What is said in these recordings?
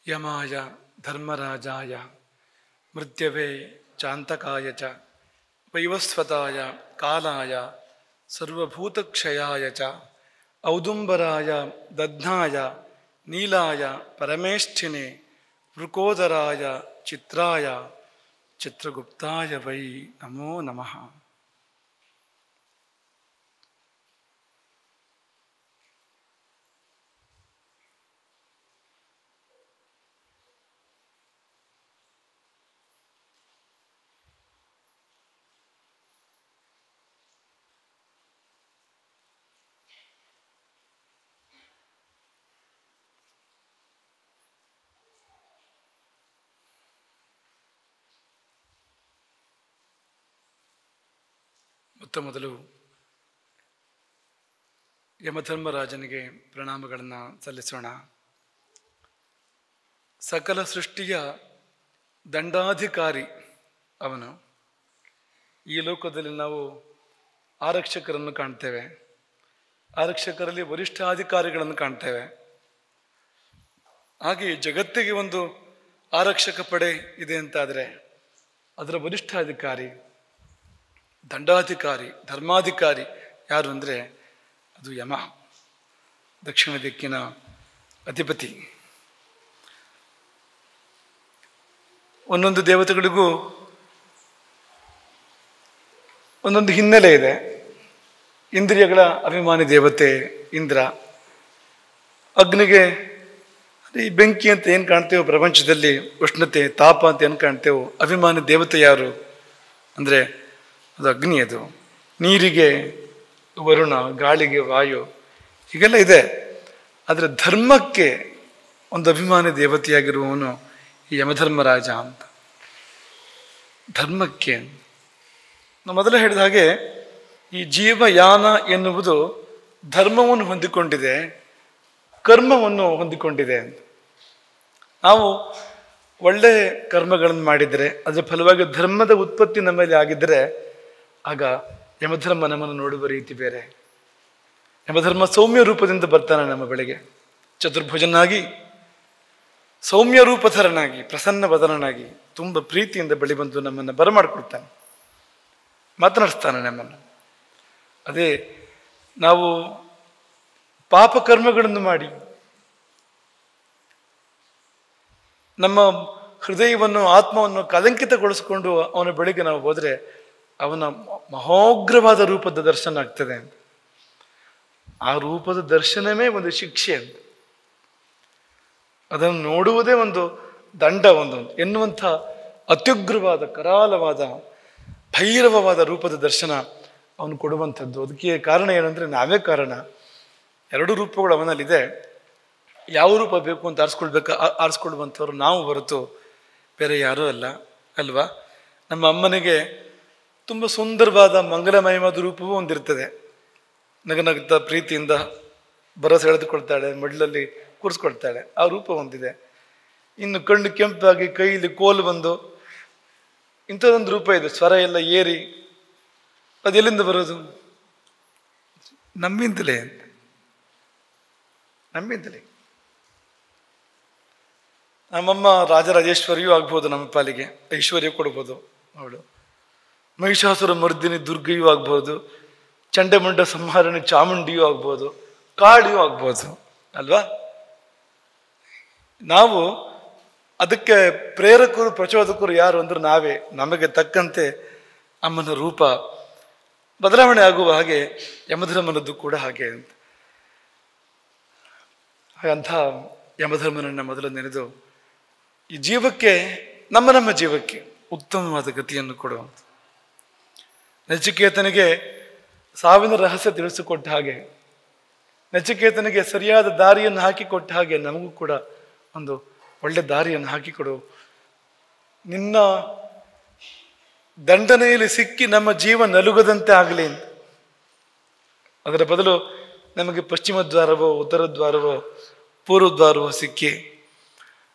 ಯಮಾಯ ಧರ್ಮರಾಜಾಯ ಮೃತ್ಯವೆ ಚಾಂತಕಾಯ ಚ ವೈವಸ್ವತಾಯ ಕಾಲಾಯ ಸರ್ವಭೂತಕ್ಷಯಾಯ ಚ ಔದುಂಬರಾಯ ದಧ್ನಾಯ ನೀಲಾಯ ಪರಮೇಷ್ಠಿನೆ ವೃಕೋದರಾಯ ಚಿತ್ರಾಯ ಚಿತ್ರಗುಪ್ತಾಯ ವೈ ನಮೋ ನಮಃ. ಮೊದಲು ಯಮಧರ್ಮರಾಜನಿಗೆ ಪ್ರಣಾಮಗಳನ್ನು ಸಲ್ಲಿಸೋಣ. ಸಕಲ ಸೃಷ್ಟಿಯ ದಂಡಾಧಿಕಾರಿ ಅವನು. ಈ ಲೋಕದಲ್ಲಿ ನಾವು ಆರಕ್ಷಕರನ್ನು ಕಾಣ್ತೇವೆ, ಆರಕ್ಷಕರಲ್ಲಿ ವರಿಷ್ಠಾಧಿಕಾರಿಗಳನ್ನು ಕಾಣ್ತೇವೆ. ಹಾಗೆ ಜಗತ್ತಿಗೆ ಒಂದು ಆರಕ್ಷಕ ಪಡೆ ಇದೆ ಅಂತಾದರೆ ಅದರ ವರಿಷ್ಠಾಧಿಕಾರಿ, ದಂಡಾಧಿಕಾರಿ, ಧರ್ಮಾಧಿಕಾರಿ ಯಾರು ಅಂದರೆ ಅದು ಯಮ, ದಕ್ಷಿಣ ದಿಕ್ಕಿನ ಅಧಿಪತಿ. ಒಂದೊಂದು ದೇವತೆಗಳಿಗೂ ಒಂದೊಂದು ಹಿನ್ನೆಲೆ ಇದೆ. ಇಂದ್ರಿಯಗಳ ಅಭಿಮಾನಿ ದೇವತೆ ಇಂದ್ರ. ಅಗ್ನಿಗೆ ಈ ಬೆಂಕಿ ಅಂತ ಏನು ಕಾಣ್ತೇವೋ ಪ್ರಪಂಚದಲ್ಲಿ, ಉಷ್ಣತೆ ತಾಪ ಅಂತ ಏನು ಕಾಣ್ತೇವೋ, ಅಭಿಮಾನಿ ದೇವತೆ ಯಾರು ಅಂದರೆ ಅದು ಅಗ್ನಿ. ಅದು ನೀರಿಗೆ ವರುಣ, ಗಾಳಿಗೆ ವಾಯು, ಹೀಗೆಲ್ಲ ಇದೆ. ಆದರೆ ಧರ್ಮಕ್ಕೆ ಒಂದು ಅಭಿಮಾನಿ ದೇವತೆಯಾಗಿರುವವನು ಈ ಯಮಧರ್ಮರಾಜ ಅಂತ. ಧರ್ಮಕ್ಕೆ ನಾವು ಮೊದಲೇ ಹೇಳಿದ ಹಾಗೆ ಈ ಜೀವಯಾನ ಎನ್ನುವುದು ಧರ್ಮವನ್ನು ಹೊಂದಿಕೊಂಡಿದೆ, ಕರ್ಮವನ್ನು ಹೊಂದಿಕೊಂಡಿದೆ ಅಂತ. ನಾವು ಒಳ್ಳೆ ಕರ್ಮಗಳನ್ನು ಮಾಡಿದರೆ ಅದರ ಫಲವಾಗಿ ಧರ್ಮದ ಉತ್ಪತ್ತಿ ನಮ್ಮಲ್ಲಿ ಆಗಿದ್ದರೆ ಆಗ ಯಮಧರ್ಮ ನಮ್ಮನ್ನು ನೋಡುವ ರೀತಿ ಬೇರೆ. ಯಮಧರ್ಮ ಸೌಮ್ಯ ರೂಪದಿಂದ ಬರ್ತಾನೆ ನಮ್ಮ ಬಳಿಗೆ, ಚತುರ್ಭುಜನಾಗಿ, ಸೌಮ್ಯ ರೂಪಧರನಾಗಿ, ಪ್ರಸನ್ನ ವದನನಾಗಿ, ತುಂಬ ಪ್ರೀತಿಯಿಂದ ಬಳಿ ಬಂದು ನಮ್ಮನ್ನು ಬರಮಾಡಿಕೊಳ್ತಾನೆ, ಮಾತನಾಡಿಸ್ತಾನೆ ನಮ್ಮನ್ನು. ಅದೇ ನಾವು ಪಾಪಕರ್ಮಗಳನ್ನು ಮಾಡಿ ನಮ್ಮ ಹೃದಯವನ್ನು, ಆತ್ಮವನ್ನು ಕಲಂಕಿತಗೊಳಿಸಿಕೊಂಡು ಅವನ ಬಳಿಗೆ ನಾವು ಹೋದರೆ ಅವನ ಮಹೋಗ್ರವಾದ ರೂಪದ ದರ್ಶನ ಆಗ್ತದೆ ಅಂತ. ಆ ರೂಪದ ದರ್ಶನವೇ ಒಂದು ಶಿಕ್ಷೆ ಅಂತ. ಅದನ್ನು ನೋಡುವುದೇ ಒಂದು ದಂಡ ಎನ್ನುವಂಥ ಅತ್ಯುಗ್ರವಾದ, ಕರಾಲವಾದ, ಭೈರವವಾದ ರೂಪದ ದರ್ಶನ ಅವನು ಕೊಡುವಂಥದ್ದು. ಅದಕ್ಕೆ ಕಾರಣ ಏನಂದರೆ ನಾವೇ ಕಾರಣ. ಎರಡು ರೂಪಗಳು ಅವನಲ್ಲಿದೆ. ಯಾವ ರೂಪ ಬೇಕು ಅಂತ ಆರಿಸ್ಕೊಳ್ವಂಥವ್ರು ನಾವು ಹೊರತು ಬೇರೆ ಯಾರೂ ಅಲ್ಲ, ಅಲ್ವಾ? ನಮ್ಮ ಅಮ್ಮನಿಗೆ ತುಂಬ ಸುಂದರವಾದ ಮಂಗಲಮಯವಾದ ರೂಪವೂ ಒಂದಿರ್ತದೆ. ನಗನಗ್ತಾ ಪ್ರೀತಿಯಿಂದ ಭರವಸೆ ಎಳೆದುಕೊಳ್ತಾಳೆ, ಮಡ್ಲಲ್ಲಿ ಕೂರಿಸ್ಕೊಳ್ತಾಳೆ, ಆ ರೂಪ ಒಂದಿದೆ. ಇನ್ನು ಕಣ್ಣು ಕೆಂಪಾಗಿ ಕೈಯಲ್ಲಿ ಕೋಲು ಬಂದು ಇಂಥದ್ದೊಂದು ರೂಪ ಇದೆ, ಸ್ವರ ಎಲ್ಲ ಏರಿ. ಅದೆಲ್ಲಿಂದ ಬರೋದು? ನಮ್ಮಿಂದಲೇ ಅಂತ, ನಮ್ಮಿಂದಲೇ. ನಮ್ಮಮ್ಮ ರಾಜರಾಜೇಶ್ವರಿಯೂ ಆಗ್ಬೋದು, ನಮ್ಮ ಪಾಲಿಗೆ ಐಶ್ವರ್ಯ ಕೊಡ್ಬೋದು ಅವಳು. ಮಹಿಷಾಸುರ ಮರ್ದಿನಿ ದುರ್ಗೆಯೂ ಆಗ್ಬೋದು, ಚಂಡಮುಂಡ ಸಂಹಾರಣಿ ಚಾಮುಂಡಿಯೂ ಆಗ್ಬೋದು, ಕಾಳಿಯೂ ಆಗ್ಬೋದು, ಅಲ್ವಾ? ನಾವು ಅದಕ್ಕೆ ಪ್ರೇರಕರು, ಪ್ರಚೋದಕರು ಯಾರು ಅಂದ್ರೆ ನಾವೇ. ನಮಗೆ ತಕ್ಕಂತೆ ಅಮ್ಮನ ರೂಪ ಬದಲಾವಣೆ ಆಗುವ ಹಾಗೆ ಯಮಧರ್ಮನದ್ದು ಕೂಡ ಹಾಗೆ ಅಂತ. ಹಾಗಂಥ ಯಮಧರ್ಮನನ್ನ ಮೊದಲು ನೆನೆದು ಈ ಜೀವಕ್ಕೆ, ನಮ್ಮ ಜೀವಕ್ಕೆ ಉತ್ತಮವಾದ ಗತಿಯನ್ನು ಕೊಡುವಂಥ, ನಚಿಕೇತನಿಗೆ ಸಾವಿನ ರಹಸ್ಯ ತಿಳಿಸಿಕೊಟ್ಟ ಹಾಗೆ, ನಚಿಕೇತನಿಗೆ ಸರಿಯಾದ ದಾರಿಯನ್ನು ಹಾಕಿಕೊಟ್ಟ ಹಾಗೆ ನಮಗೂ ಕೂಡ ಒಂದು ಒಳ್ಳೆ ದಾರಿಯನ್ನು ಹಾಕಿಕೊಡು. ನಿನ್ನ ದಂಡನೆಯಲ್ಲಿ ಸಿಕ್ಕಿ ನಮ್ಮ ಜೀವ ನಲುಗದಂತೆ ಆಗಲಿ ಅಂತ. ಅದರ ಬದಲು ನಮಗೆ ಪಶ್ಚಿಮ ದ್ವಾರವೋ, ಉತ್ತರ ದ್ವಾರವೋ, ಪೂರ್ವ ದ್ವಾರವೋ ಸಿಕ್ಕಿ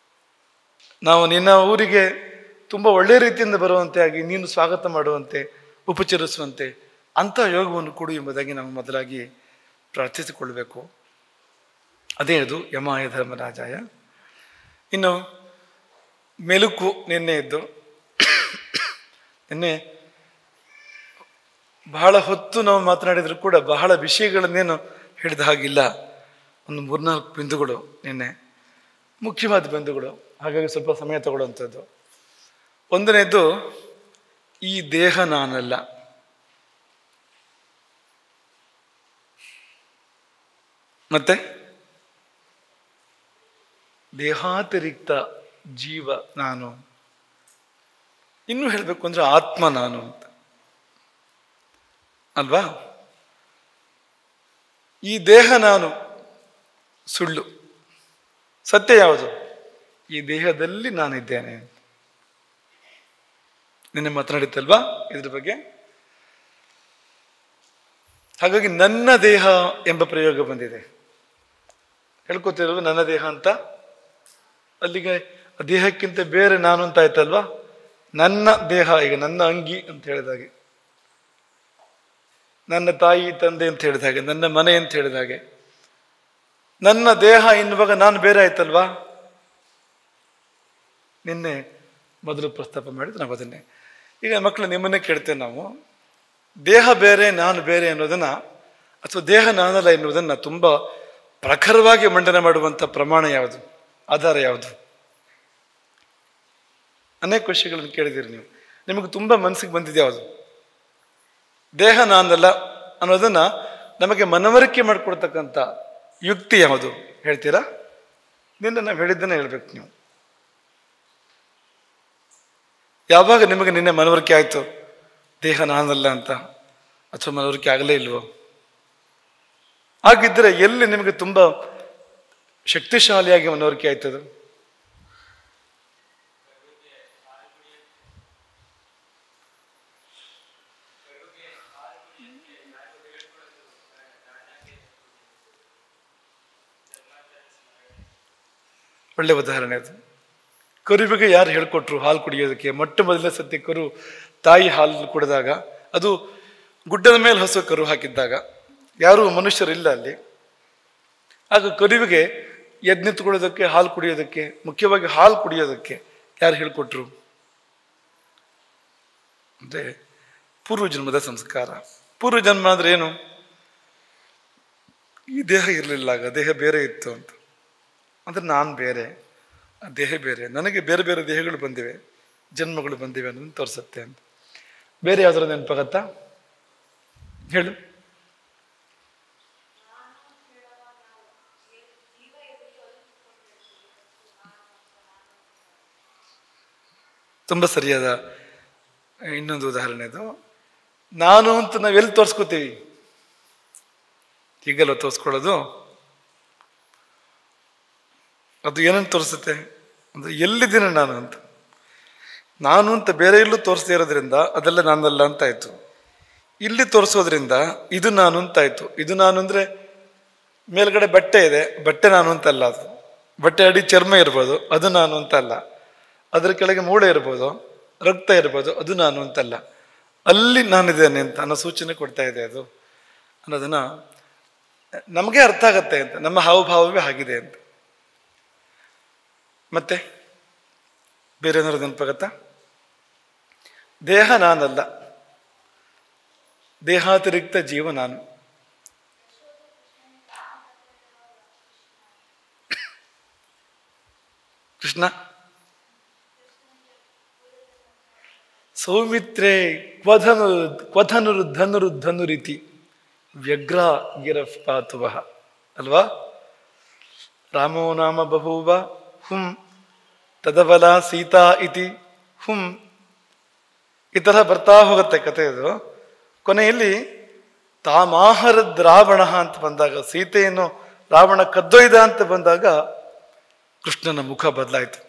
ನಾವು ನಿನ್ನ ಊರಿಗೆ ತುಂಬ ಒಳ್ಳೆಯ ರೀತಿಯಿಂದ ಬರುವಂತೆ ಆಗಿ, ನೀನು ಸ್ವಾಗತ ಮಾಡುವಂತೆ, ಉಪಚರಿಸುವಂತೆ ಅಂಥ ಯೋಗವನ್ನು ಕೊಡು ಎಂಬುದಾಗಿ ನಾವು ಮೊದಲಾಗಿ ಪ್ರಾರ್ಥಿಸಿಕೊಳ್ಳಬೇಕು. ಅದೇ ಅದು ಯಮಾಯ ಧರ್ಮರಾಜಾಯ. ಇನ್ನು ಮೆಲುಕು ನಿನ್ನೆ ಇದ್ದು, ನಿನ್ನೆ ಬಹಳ ಹೊತ್ತು ನಾವು ಮಾತನಾಡಿದ್ರು ಕೂಡ ಬಹಳ ವಿಷಯಗಳನ್ನೇನು ಹಿಡಿದ ಹಾಗಿಲ್ಲ. ಒಂದು 3-4 ಬಿಂದುಗಳು ನಿನ್ನೆ ಮುಖ್ಯವಾದ ಬಿಂದುಗಳು, ಹಾಗಾಗಿ ಸ್ವಲ್ಪ ಸಮಯ ತಗೊಳ್ಳುವಂಥದ್ದು. ಒಂದನೇದು, ಈ ದೇಹ ನಾನಲ್ಲ. ಮತ್ತೆ ದೇಹಾತಿರಿಕ್ತ ಜೀವ ನಾನು, ಇನ್ನೂ ಹೇಳಬೇಕು ಅಂದ್ರೆ ಆತ್ಮ ನಾನು ಅಂತ ಅಲ್ವಾ. ಈ ದೇಹ ನಾನು ಸುಳ್ಳು, ಸತ್ಯ ಯಾವುದು? ಈ ದೇಹದಲ್ಲಿ ನಾನಿದ್ದೇನೆ. ನಿನ್ನೆ ಮಾತನಾಡಿತ್ತಲ್ವಾ ಇದ್ರ ಬಗ್ಗೆ. ಹಾಗಾಗಿ ನನ್ನ ದೇಹ ಎಂಬ ಪ್ರಯೋಗ ಬಂದಿದೆ. ಹೇಳ್ಕೊತಿರೋದು ನನ್ನ ದೇಹ ಅಂತ, ಅಲ್ಲಿಗೆ ದೇಹಕ್ಕಿಂತ ಬೇರೆ ನಾನು ಅಂತ ಆಯ್ತಲ್ವಾ. ನನ್ನ ದೇಹ, ಈಗ ನನ್ನ ಅಂಗಿ ಅಂತ ಹೇಳಿದಾಗೆ, ನನ್ನ ತಾಯಿ ತಂದೆ ಅಂತ ಹೇಳಿದ ಹಾಗೆ, ನನ್ನ ಮನೆ ಅಂತ ಹೇಳಿದ ಹಾಗೆ, ನನ್ನ ದೇಹ ಎನ್ನುವಾಗ ನಾನು ಬೇರೆ ಆಯ್ತಲ್ವಾ. ನಿನ್ನೆ ಮೊದಲು ಪ್ರಸ್ತಾಪ ಮಾಡಿದ್ದು ನಾವು ಅದನ್ನೇ. ಈಗ ಮಕ್ಕಳು ನಿಮ್ಮನ್ನೇ ಕೇಳ್ತೇವೆ ನಾವು, ದೇಹ ಬೇರೆ ನಾನು ಬೇರೆ ಅನ್ನೋದನ್ನ, ಅಥವಾ ದೇಹ ನಾನಲ್ಲ ಎನ್ನುವುದನ್ನು ತುಂಬ ಪ್ರಖರವಾಗಿ ಮಂಡನೆ ಮಾಡುವಂಥ ಪ್ರಮಾಣ ಯಾವುದು, ಆಧಾರ ಯಾವುದು? ಅನೇಕ ವಿಷಯಗಳನ್ನು ಕೇಳಿದ್ದೀರಿ ನೀವು, ನಿಮಗೆ ತುಂಬ ಮನಸ್ಸಿಗೆ ಬಂದಿದೆ ಯಾವುದು? ದೇಹ ನಾನಲ್ಲ ಅನ್ನೋದನ್ನ ನಮಗೆ ಮನವರಿಕೆ ಮಾಡಿಕೊಡ್ತಕ್ಕಂಥ ಯುಕ್ತಿ ಯಾವುದು ಹೇಳ್ತೀರಾ? ನಿನ್ನೆ ನಾವು ಹೇಳಿದ್ದನ್ನೇ ಹೇಳ್ಬೇಕು ನೀವು. ಯಾವಾಗ ನಿಮಗೆ ನಿನ್ನೆ ಮನವರಿಕೆ ಆಯಿತು ದೇಹ ನಾನಲ್ಲ ಅಂತ, ಅಥವಾ ಮನವರಿಕೆ ಆಗಲೇ ಇಲ್ವೋ? ಹಾಗಿದ್ದರೆ ಎಲ್ಲಿ ನಿಮಗೆ ತುಂಬ ಶಕ್ತಿಶಾಲಿಯಾಗಿ ಮನವರಿಕೆ ಆಯ್ತದ? ಒಳ್ಳೆ ಉದಾಹರಣೆ ಅದು. ಕರುವಿಗೆ ಯಾರು ಹೇಳ್ಕೊಟ್ರು ಹಾಲು ಕುಡಿಯೋದಕ್ಕೆ? ಮೊಟ್ಟ ಮೊದಲನೇ ಸತಿ ಕರು ತಾಯಿ ಹಾಲು ಕುಡಿದಾಗ, ಅದು ಗುಡ್ಡದ ಮೇಲೆ ಹಸು ಕರು ಹಾಕಿದ್ದಾಗ, ಯಾರೂ ಮನುಷ್ಯರಿಲ್ಲ ಅಲ್ಲಿ. ಆಗ ಕರುವಿಗೆ ಎದ್ದು ನಿಂತ್ಕೊಳ್ಳೋದಕ್ಕೆ, ಹಾಲು ಕುಡಿಯೋದಕ್ಕೆ, ಮುಖ್ಯವಾಗಿ ಹಾಲು ಕುಡಿಯೋದಕ್ಕೆ ಯಾರು ಹೇಳ್ಕೊಟ್ರು ಅಂದರೆ ಪೂರ್ವಜನ್ಮದ ಸಂಸ್ಕಾರ. ಪೂರ್ವಜನ್ಮ ಅಂದ್ರೆ ಏನು? ಈ ದೇಹ ಇರಲಿಲ್ಲ, ಆಗ ದೇಹ ಬೇರೆ ಇತ್ತು ಅಂತ. ಅಂದ್ರೆ ನಾನು ಬೇರೆ, ಆ ದೇಹ ಬೇರೆ, ನನಗೆ ಬೇರೆ ಬೇರೆ ದೇಹಗಳು ಬಂದಿವೆ, ಜನ್ಮಗಳು ಬಂದಿವೆ ಅನ್ನೋದನ್ನು ತೋರಿಸುತ್ತೆ ಅಂತ. ಬೇರೆ ಯಾವ್ದಾದ್ರು ನೆನಪಾಗತ್ತಾ? ಹೇಳು. ತುಂಬ ಸರಿಯಾದ ಇನ್ನೊಂದು ಉದಾಹರಣೆ ಅದು. ನಾನು ಅಂತ ನಾವೆಲ್ಲಿ ತೋರಿಸ್ಕೋತೀವಿ? ಹೀಗೆಲ್ಲ ತೋರಿಸ್ಕೊಳ್ಳೋದು. ಅದು ಏನಂತ ತೋರಿಸುತ್ತೆ ಅಂದರೆ ಎಲ್ಲಿದ್ದೀನಿ ನಾನು ಅಂತ. ನಾನು ಅಂತ ಬೇರೆ ಎಲ್ಲೂ ತೋರಿಸದೇ ಇರೋದ್ರಿಂದ ಅದೆಲ್ಲ ನಾನಲ್ಲ ಅಂತಾಯ್ತು. ಇಲ್ಲಿ ತೋರಿಸೋದ್ರಿಂದ ಇದು ನಾನು ಅಂತಾಯ್ತು. ಇದು ನಾನು ಅಂದರೆ ಮೇಲ್ಗಡೆ ಬಟ್ಟೆ ಇದೆ, ಬಟ್ಟೆ ನಾನು ಅಂತಲ್ಲ. ಅದು ಬಟ್ಟೆ ಅಡಿ ಚರ್ಮ ಇರ್ಬೋದು, ಅದು ನಾನು ಅಂತಲ್ಲ. ಅದರ ಕೆಳಗೆ ಮೂಳೆ ಇರ್ಬೋದು, ರಕ್ತ ಇರ್ಬೋದು, ಅದು ನಾನು ಅಂತಲ್ಲ. ಅಲ್ಲಿ ನಾನಿದ್ದೇನೆ ಅಂತ ಅನ್ನೋ ಸೂಚನೆ ಕೊಡ್ತಾ ಇದೆ ಅದು ಅನ್ನೋದನ್ನ ನಮಗೆ ಅರ್ಥ ಆಗತ್ತೆ ಅಂತ. ನಮ್ಮ ಹಾವಭಾವವೇ ಆಗಿದೆ ಅಂತ. ಮತ್ತೆ ಬೇರೆ ಏನಾದ್ರು ನೆನಪಾಗತ್ತಾ? ದೇಹ ನಾನಲ್ಲ, ದೇಹಾತಿರಿಕ್ತ ಜೀವ ನಾನು. ಕೃಷ್ಣ ಸೌಮಿತ್ರೇ ಕ್ವಧನುರುಧನುರುಧನುರಿತಿ ವ್ಯಗ್ರ ಗಿರಫ್ ಪಾತುವಃ ಅಲ್ವಾ. ರಾಮೋ ನಾಮ ಬಭೂವ ಹುಂ ತದಬಲ ಸೀತಾ ಇತಿ ಹುಂ. ಈ ಥರ ಬರ್ತಾ ಹೋಗುತ್ತೆ ಕಥೆ. ಅದು ಕೊನೆಯಲ್ಲಿ ತಾಮಾಹರದ್ ರಾವಣ ಅಂತ ಬಂದಾಗ, ಸೀತೆಯನ್ನು ರಾವಣ ಕದ್ದೊಯ್ದ ಅಂತ ಬಂದಾಗ ಕೃಷ್ಣನ ಮುಖ ಬದಲಾಯಿತು.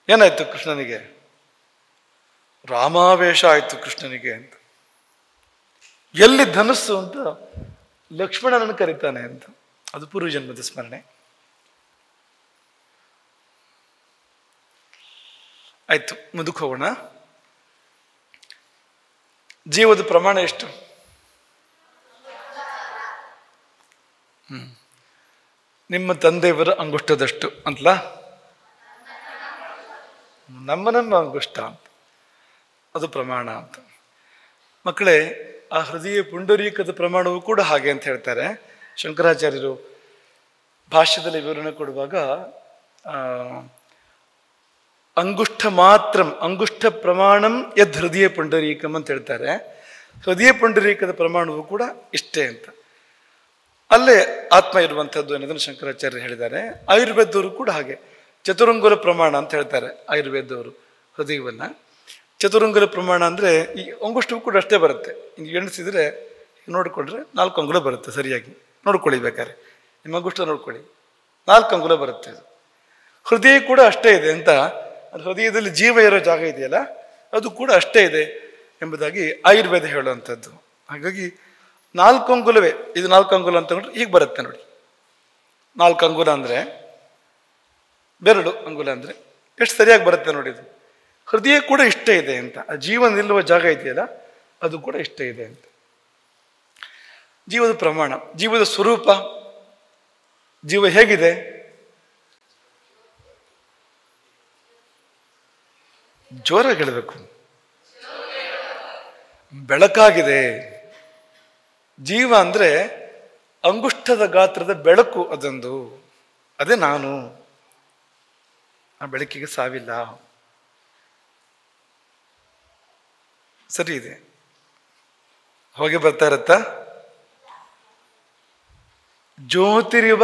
ಏನಾಯ್ತು ಕೃಷ್ಣನಿಗೆ? ರಾಮಾವೇಶ ಆಯ್ತು ಕೃಷ್ಣನಿಗೆ ಅಂತ. ಎಲ್ಲಿ ಧನಸ್ಸು ಅಂತ ಲಕ್ಷ್ಮಣನನ್ನು ಕರೀತಾನೆ ಅಂತ. ಅದು ಪೂರ್ವಜನ್ಮದ ಸ್ಮರಣೆ. ಆಯ್ತು, ಮುಂದಕ್ಕೆ ಹೋಗೋಣ. ಜೀವದ ಪ್ರಮಾಣ ಎಷ್ಟು? ನಿಮ್ಮ ತಂದೆಯವರ ಅಂಗುಷ್ಟದಷ್ಟು ಅಂತಲ್ಲ, ನಮ್ಮ ಅಂಗುಷ್ಟ ಅಂತ, ಅದು ಪ್ರಮಾಣ ಅಂತ. ಮಕ್ಕಳೇ, ಆ ಹೃದಯ ಪುಂಡರೀಕದ ಪ್ರಮಾಣವು ಕೂಡ ಹಾಗೆ ಅಂತ ಹೇಳ್ತಾರೆ ಶಂಕರಾಚಾರ್ಯರು ಭಾಷ್ಯದಲ್ಲಿ ವಿವರಣೆ ಕೊಡುವಾಗ. ಅಂಗುಷ್ಠ ಮಾತ್ರಂ ಅಂಗುಷ್ಠ ಪ್ರಮಾಣಂ ಯದ್ ಹೃದಯ ಪುಂಡರೀಕಂ ಅಂತ ಹೇಳ್ತಾರೆ. ಹೃದಯ ಪುಂಡರೀಕದ ಪ್ರಮಾಣವು ಕೂಡ ಇಷ್ಟೇ ಅಂತ, ಅಲ್ಲೇ ಆತ್ಮ ಇರುವಂಥದ್ದು ಅನ್ನೋದನ್ನು ಶಂಕರಾಚಾರ್ಯರು ಹೇಳಿದ್ದಾರೆ. ಆಯುರ್ವೇದವರು ಕೂಡ ಹಾಗೆ ಚತುರಂಗುಲ ಪ್ರಮಾಣ ಅಂತ ಹೇಳ್ತಾರೆ. ಆಯುರ್ವೇದವರು ಹೃದಯವನ್ನ ಚತುರಂಗುಲ ಪ್ರಮಾಣ ಅಂದರೆ ಈ ಅಂಗುಷ್ಟವು ಕೂಡ ಅಷ್ಟೇ ಬರುತ್ತೆ. ಹಿಂಗೆ ಎಣಿಸಿದ್ರೆ ನೋಡಿಕೊಂಡ್ರೆ 4 ಅಂಗುಲ ಬರುತ್ತೆ. ಸರಿಯಾಗಿ ನೋಡ್ಕೊಳ್ಳಿ, ಬೇಕಾದ್ರೆ ನಿಮ್ಮ ಅಂಗುಷ್ಟ ನೋಡ್ಕೊಳ್ಳಿ, 4 ಅಂಗುಲ ಬರುತ್ತೆ. ಅದು ಹೃದಯ ಕೂಡ ಅಷ್ಟೇ ಇದೆ ಅಂತ, ಅದು ಹೃದಯದಲ್ಲಿ ಜೀವ ಇರೋ ಜಾಗ ಇದೆಯಲ್ಲ, ಅದು ಕೂಡ ಅಷ್ಟೇ ಇದೆ ಎಂಬುದಾಗಿ ಆಯುರ್ವೇದ ಹೇಳುವಂಥದ್ದು. ಹಾಗಾಗಿ 4 ಅಂಗುಲವೇ ಇದು. 4 ಅಂಗುಲ ಅಂತ ನೋಡ್ರೆ ಹೀಗೆ ಬರುತ್ತೆ ನೋಡಿ. 4 ಅಂಗುಲ ಅಂದರೆ ಬೆರಳು ಅಂಗುಲ ಅಂದರೆ ಎಷ್ಟು ಸರಿಯಾಗಿ ಬರುತ್ತೆ ನೋಡಿ. ಇದು ಹೃದಯ ಕೂಡ ಇಷ್ಟೇ ಇದೆ ಅಂತ, ಆ ಜೀವ ನಿಲ್ಲುವ ಜಾಗ ಇದೆಯಲ್ಲ, ಅದು ಕೂಡ ಇಷ್ಟೇ ಇದೆ ಅಂತ. ಜೀವದ ಪ್ರಮಾಣ, ಜೀವದ ಸ್ವರೂಪ, ಜೀವ ಹೇಗಿದೆ? ಜೋರಾಗಿ ಹೇಳಬೇಕು. ಬೆಳಕಾಗಿದೆ. ಜೀವ ಅಂದ್ರೆ ಅಂಗುಷ್ಟದ ಗಾತ್ರದ ಬೆಳಕು, ಅದೊಂದು, ಅದೇ ನಾನು. ಆ ಬೆಳಕಿಗೆ ಸಾವಿಲ್ಲ. ಸರಿ ಇದೆ. ಹೊಗೆ ಬರ್ತಾ ಇರತ್ತಾ? ಜ್ಯೋತಿರಿವ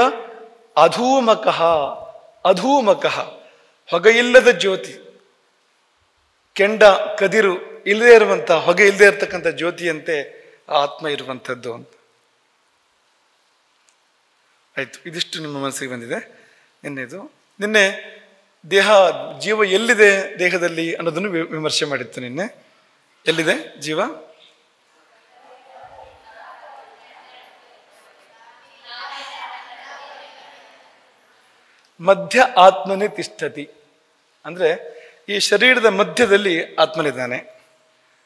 ಅಧೂಮಕಃ, ಅಧೂಮಕಃ ಹೊಗೆ ಇಲ್ಲದ ಜ್ಯೋತಿ, ಕೆಂಡ ಕದಿರು ಇಲ್ಲದೆ ಇರುವಂತ, ಹೊಗೆ ಇಲ್ಲದೆ ಇರತಕ್ಕಂಥ ಜ್ಯೋತಿಯಂತೆ ಆತ್ಮ ಇರುವಂಥದ್ದು ಅಂತ ಆಯ್ತು. ಇದಿಷ್ಟು ನಿಮ್ಮ ಮನಸ್ಸಿಗೆ ಬಂದಿದೆ. ನಿನ್ನೆ ದೇಹ, ಜೀವ ಎಲ್ಲಿದೆ ದೇಹದಲ್ಲಿ ಅನ್ನೋದನ್ನು ವಿಮರ್ಶೆ ಮಾಡಿತ್ತು. ನಿನ್ನೆ ಎಲ್ಲಿದೆ ಜೀವ? ಮಧ್ಯ ಆತ್ಮನೇ ತಿಷ್ಠತಿ ಅಂದ್ರೆ ಈ ಶರೀರದ ಮಧ್ಯದಲ್ಲಿ ಆತ್ಮನಿದ್ದಾನೆ.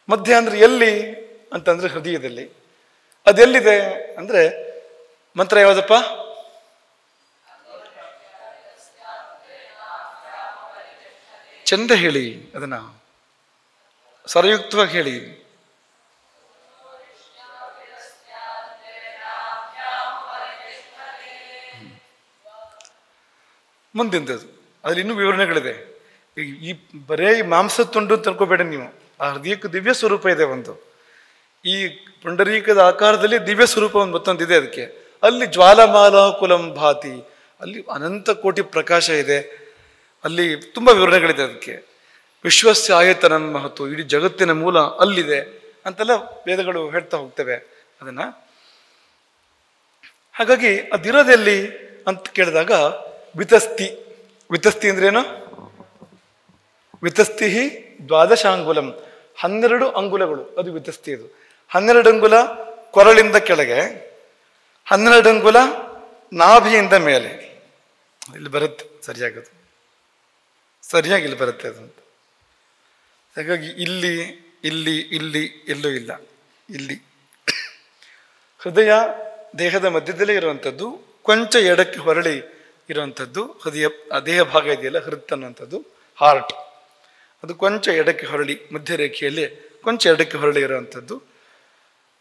ಮಧ್ಯ ಅಂದ್ರೆ ಎಲ್ಲಿ ಅಂತಂದ್ರೆ ಹೃದಯದಲ್ಲಿ. ಅದೆಲ್ಲಿದೆ ಅಂದ್ರೆ ಮಂತ್ರ ಯಾವುದಪ್ಪ? ಚಂದ ಹೇಳಿ, ಅದನ್ನ ಸ್ವರಯುಕ್ತವಾಗಿ ಹೇಳಿ. ಮುಂದಿಂದದು ಅದ್ರಲ್ಲಿ ಇನ್ನೂ ವಿವರಣೆಗಳಿದೆ. ಈ ಬರೇ ಈ ಮಾಂಸ ತುಂಡು ಅಂತ ತಿಳ್ಕೊಬೇಡಿ ನೀವು. ಆ ಹೃದಯಕ್ಕೆ ದಿವ್ಯ ಸ್ವರೂಪ ಇದೆ ಒಂದು. ಈ ಪುಂಡರೀಕದ ಆಕಾರದಲ್ಲಿ ದಿವ್ಯ ಸ್ವರೂಪ ಒಂದು ಮತ್ತೊಂದಿದೆ. ಅದಕ್ಕೆ ಅಲ್ಲಿ ಜ್ವಾಲಮಾಲಾ ಕುಲಂ ಭಾತಿ, ಅಲ್ಲಿ ಅನಂತ ಕೋಟಿ ಪ್ರಕಾಶ ಇದೆ. ಅಲ್ಲಿ ತುಂಬ ವಿವರಣೆಗಳಿದೆ. ಅದಕ್ಕೆ ವಿಶ್ವಸ್ಯ ಆಯತನ ಮಹತ್ತು, ಇಡೀ ಜಗತ್ತಿನ ಮೂಲ ಅಲ್ಲಿದೆ ಅಂತೆಲ್ಲ ವೇದಗಳು ಹೇಳ್ತಾ ಹೋಗ್ತವೆ ಅದನ್ನ. ಹಾಗಾಗಿ ಅದಿರೋದೆಲ್ಲಿ ಅಂತ ಕೇಳಿದಾಗ ವಿತಸ್ತಿ. ವಿತಸ್ತಿ ಅಂದ್ರೇನು? ವಿತಸ್ತಿ ದ್ವಾದಶಾಂಗುಲಂ, 12 ಅಂಗುಲಗಳು, ಅದು ವಿತಸ್ತಿ. ಅದು 12 ಅಂಗುಲ ಕೊರಳಿಂದ ಕೆಳಗೆ, 12 ಅಂಗುಲ ನಾಭಿಯಿಂದ ಮೇಲೆ. ಇಲ್ಲಿ ಬರುತ್ತೆ ಸರಿಯಾಗದು, ಸರಿಯಾಗಿ ಇಲ್ಲಿ ಬರುತ್ತೆ ಅದಂತ. ಹಾಗಾಗಿ ಇಲ್ಲಿ ಇಲ್ಲಿ ಇಲ್ಲಿ ಎಲ್ಲೂ ಇಲ್ಲ. ಇಲ್ಲಿ ಹೃದಯ ದೇಹದ ಮಧ್ಯದಲ್ಲೇ ಇರುವಂಥದ್ದು, ಕೊಂಚ ಎಡಕ್ಕೆ ಹೊರಳಿ ಇರುವಂಥದ್ದು ಹೃದಯ. ದೇಹ ಭಾಗ ಇದೆಯಲ್ಲ, ಹೃತ್ ಅನ್ನುವಂಥದ್ದು, ಹಾರ್ಟ್, ಅದು ಕೊಂಚ ಎಡಕ್ಕೆ ಹೊರಳಿ, ಮಧ್ಯರೇಖೆಯಲ್ಲಿ ಕೊಂಚ ಎಡಕ್ಕೆ ಹೊರಳಿ ಇರುವಂಥದ್ದು,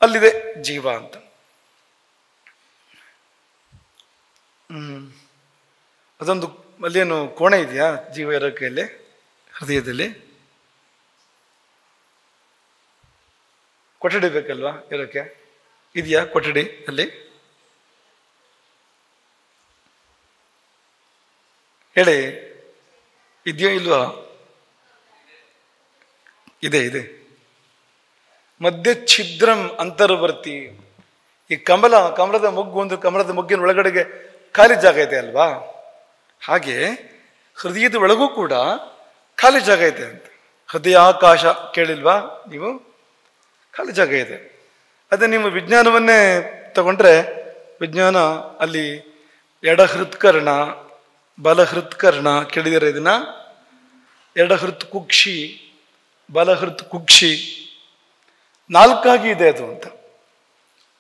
ಅಲ್ಲಿದೆ ಜೀವ ಅಂತ. ಅದೊಂದು ಅಲ್ಲೇನು ಕೋಣೆ ಇದೆಯಾ ಜೀವ ಇರೋಕೆಯಲ್ಲಿ? ಹೃದಯದಲ್ಲಿ ಕೊಠಡಿ ಬೇಕಲ್ವಾ ಇರೋಕೆ? ಇದೆಯಾ ಕೊಠಡಿ ಅಲ್ಲಿ? ಹೇಳಿ, ಇದೆಯೋ ಇಲ್ವಾ? ಇದೆ ಇದೆ. ಮಧ್ಯ ಛಿದ್ರಂ ಅಂತರ್ವರ್ತಿ. ಈ ಕಮಲದ ಮೊಗ್ಗು, ಒಂದು ಕಮಲದ ಮೊಗ್ಗಿನ ಒಳಗಡೆಗೆ ಖಾಲಿ ಜಾಗ ಇದೆ ಅಲ್ವಾ? ಹಾಗೆ ಹೃದಯದ ಒಳಗೂ ಕೂಡ ಖಾಲಿ ಜಾಗ ಇದೆ ಅಂತ. ಹೃದಯಾಕಾಶ ಕೇಳಿಲ್ವಾ ನೀವು? ಖಾಲಿ ಜಾಗ ಇದೆ. ಅದೇ ನೀವು ವಿಜ್ಞಾನವನ್ನೇ ತಗೊಂಡ್ರೆ, ವಿಜ್ಞಾನ ಅಲ್ಲಿ ಎಡ ಹೃತ್ಕರ್ಣ, ಬಲ ಹೃತ್ಕರ್ಣ ಕೇಳಿದಿರ ಇದನ್ನ? ಎಡ ಹೃತ್ ಕುಕ್ಷಿ, ಬಲ ಹೃತ್ ಕುಕ್ಷಿ, 4 ಆಗಿ ಇದೆ ಅದು ಅಂತ.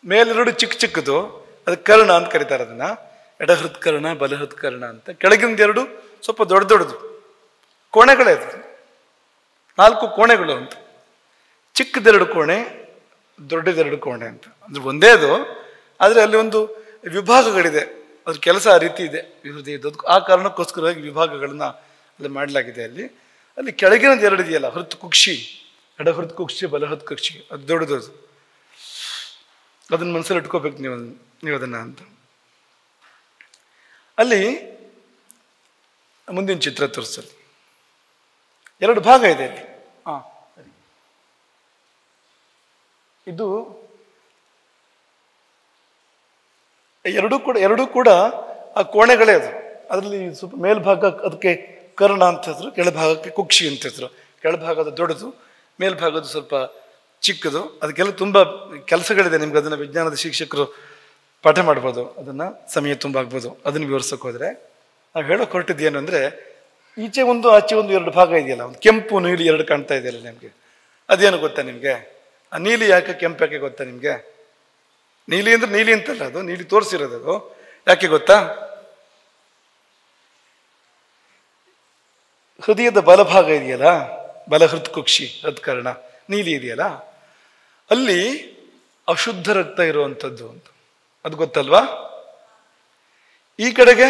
ಮೇಲೆರಡು ಚಿಕ್ಕ ಚಿಕ್ಕದು, ಅದು ಕರ್ಣ ಅಂತ ಕರೀತಾರೆ ಅದನ್ನ. ಎಡಹೃತ್ಕರ್ಣ ಬಲಹೃತ್ಕರ್ಣ ಅಂತ. ಕೆಳಗಿಂದ ಎರಡು ಸ್ವಲ್ಪ ದೊಡ್ಡ ದೊಡ್ಡದು ಕೋಣೆಗಳೇ ಅದು, 4 ಕೋಣೆಗಳು ಅಂತ. ಚಿಕ್ಕದೆರಡು ಕೋಣೆ, ದೊಡ್ಡದೆರಡು ಕೋಣೆ ಅಂತ. ಅಂದ್ರೆ ಒಂದೇ ಅದು, ಆದರೆ ಅಲ್ಲಿ ಒಂದು ವಿಭಾಗಗಳಿದೆ, ಅದ್ರ ಕೆಲಸ ಆ ರೀತಿ ಇದೆ ಹೃದಯದ. ಆ ಕಾರಣಕ್ಕೋಸ್ಕರವಾಗಿ ವಿಭಾಗಗಳನ್ನ ಅಲ್ಲಿ ಮಾಡಲಾಗಿದೆ. ಅಲ್ಲಿ ಕೆಳಗಿನದು ಎರಡು ಇದೆಯಲ್ಲ, ಹೃತ್ ಕುಕ್ಷಿ, ಎಡ ಹೃತ್ ಕುಕ್ಷಿ ಬಲ ಹೃತ್ ಕುಕ್ಷಿ, ಅದು ದೊಡ್ಡದು. ಅದನ್ನ ಮನಸ್ಸಲ್ಲಿ ಇಟ್ಕೋಬೇಕು ನೀವು ಅದನ್ನ ಅಂತ. ಅಲ್ಲಿ ಮುಂದಿನ ಚಿತ್ರ ತೋರಿಸಲಿ, 2 ಭಾಗ ಇದೆ ಅಲ್ಲಿ. ಇದು ಎರಡೂ ಕೂಡ ಆ ಕೋಣೆಗಳೇ ಅದು. ಅದರಲ್ಲಿ ಸ್ವಲ್ಪ ಮೇಲ್ಭಾಗ ಅದಕ್ಕೆ ಕರ್ಣ ಅಂತ ಹೆಸರು, ಕೆಳಭಾಗಕ್ಕೆ ಕುಕ್ಷಿ ಅಂತ ಹೆಸರು. ಕೆಳಭಾಗದ ದೊಡ್ಡದು, ಮೇಲ್ಭಾಗದ ಸ್ವಲ್ಪ ಚಿಕ್ಕದು. ಅದಕ್ಕೆಲ್ಲ ತುಂಬ ಕೆಲಸಗಳಿದೆ. ನಿಮ್ಗೆ ಅದನ್ನು ವಿಜ್ಞಾನದ ಶಿಕ್ಷಕರು ಪಾಠ ಮಾಡ್ಬೋದು, ಅದನ್ನು ಸಮಯ ತುಂಬ ಆಗ್ಬೋದು. ಅದನ್ನು ವಿವರಿಸೋಕೆ ಹೋದರೆ ನಾವು ಹೇಳೋಕೆ ಹೊರಟಿದ್ದು ಏನು ಅಂದರೆ, ಈಚೆ ಒಂದು ಆಚೆ ಒಂದು 2 ಭಾಗ ಇದೆಯಲ್ಲ, ಒಂದು ಕೆಂಪು ನೀಲಿ 2 ಕಾಣ್ತಾ ಇದೆಯಲ್ಲ ನಿಮಗೆ. ಅದೇನು ಗೊತ್ತಾ ನಿಮಗೆ? ಆ ನೀಲಿ ಯಾಕೆ ಕೆಂಪು ಯಾಕೆ ಗೊತ್ತಾ ನಿಮಗೆ? ನೀಲಿ ಅಂದ್ರೆ ನೀಲಿ ಅಂತಲ್ಲ, ಅದು ನೀಲಿ ತೋರಿಸಿರೋದು. ಅದು ಯಾಕೆ ಗೊತ್ತಾ? ಹೃದಯದ ಬಲಭಾಗ ಇದೆಯಲ್ಲ, ಬಲ ಹೃತ್ಕುಕ್ಷಿ ಹೃತ್ಕರ್ಣ ನೀಲಿ ಇದೆಯಲ್ಲ, ಅಲ್ಲಿ ಅಶುದ್ಧ ರಕ್ತ ಇರುವಂಥದ್ದು ಅಂತ. ಅದು ಗೊತ್ತಲ್ವಾ? ಈ ಕಡೆಗೆ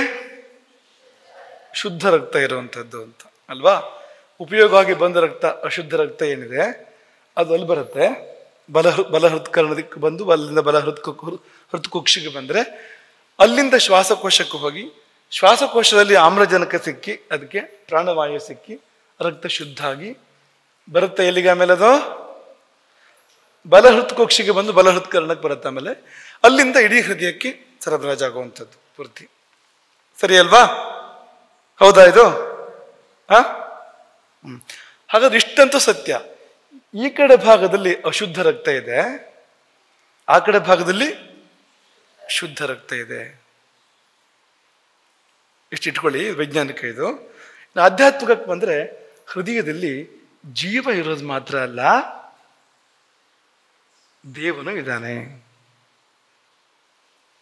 ಶುದ್ಧ ರಕ್ತ ಇರುವಂಥದ್ದು ಅಂತ ಅಲ್ವಾ? ಉಪಯೋಗವಾಗಿ ಬಂದ ರಕ್ತ, ಅಶುದ್ಧ ರಕ್ತ ಏನಿದೆ ಅದು ಅಲ್ಲಿ ಬರುತ್ತೆ. ಬಲ ಹೃತ್ಕರ್ಣದಕ್ಕೆ ಬಂದು ಅಲ್ಲಿಂದ ಬಲ ಹೃತ್ಕುಕ್ಷಿಗೆ ಬಂದರೆ ಅಲ್ಲಿಂದ ಶ್ವಾಸಕೋಶಕ್ಕೆ ಹೋಗಿ, ಶ್ವಾಸಕೋಶದಲ್ಲಿ ಆಮ್ಲಜನಕ ಸಿಕ್ಕಿ ಅದಕ್ಕೆ ಪ್ರಾಣವಾಯು ಸಿಕ್ಕಿ ರಕ್ತ ಶುದ್ಧ ಆಗಿ ಬರುತ್ತೆ. ಎಲ್ಲಿಗೆ? ಆಮೇಲೆ ಅದು ಬಲ ಹೃತ್ಕುಕ್ಷಿಗೆ ಬಂದು ಬಲ ಹೃತ್ಕರ್ಣಕ್ಕೆ ಬರುತ್ತೆ. ಆಮೇಲೆ ಅಲ್ಲಿಂದ ಇಡೀ ಹೃದಯಕ್ಕೆ ಸರಬರಾಜಾಗುವಂಥದ್ದು ಪೂರ್ತಿ. ಸರಿ ಅಲ್ವಾ? ಹೌದಾ ಇದು? ಹಾಗಾದ್ರೆ ಇಷ್ಟಂತೂ ಸತ್ಯ. ಈ ಕಡೆ ಭಾಗದಲ್ಲಿ ಅಶುದ್ಧ ರಕ್ತ ಇದೆ, ಆ ಕಡೆ ಭಾಗದಲ್ಲಿ ಶುದ್ಧ ರಕ್ತ ಇದೆ. ಇಷ್ಟು ಇಟ್ಕೊಳ್ಳಿ, ವೈಜ್ಞಾನಿಕ ಇದು. ಆಧ್ಯಾತ್ಮಿಕಕ್ಕೆ ಬಂದ್ರೆ ಹೃದಯದಲ್ಲಿ ಜೀವ ಇರೋದು ಮಾತ್ರ ಅಲ್ಲ, ದೇವನು ಇದ್ದಾನೆ.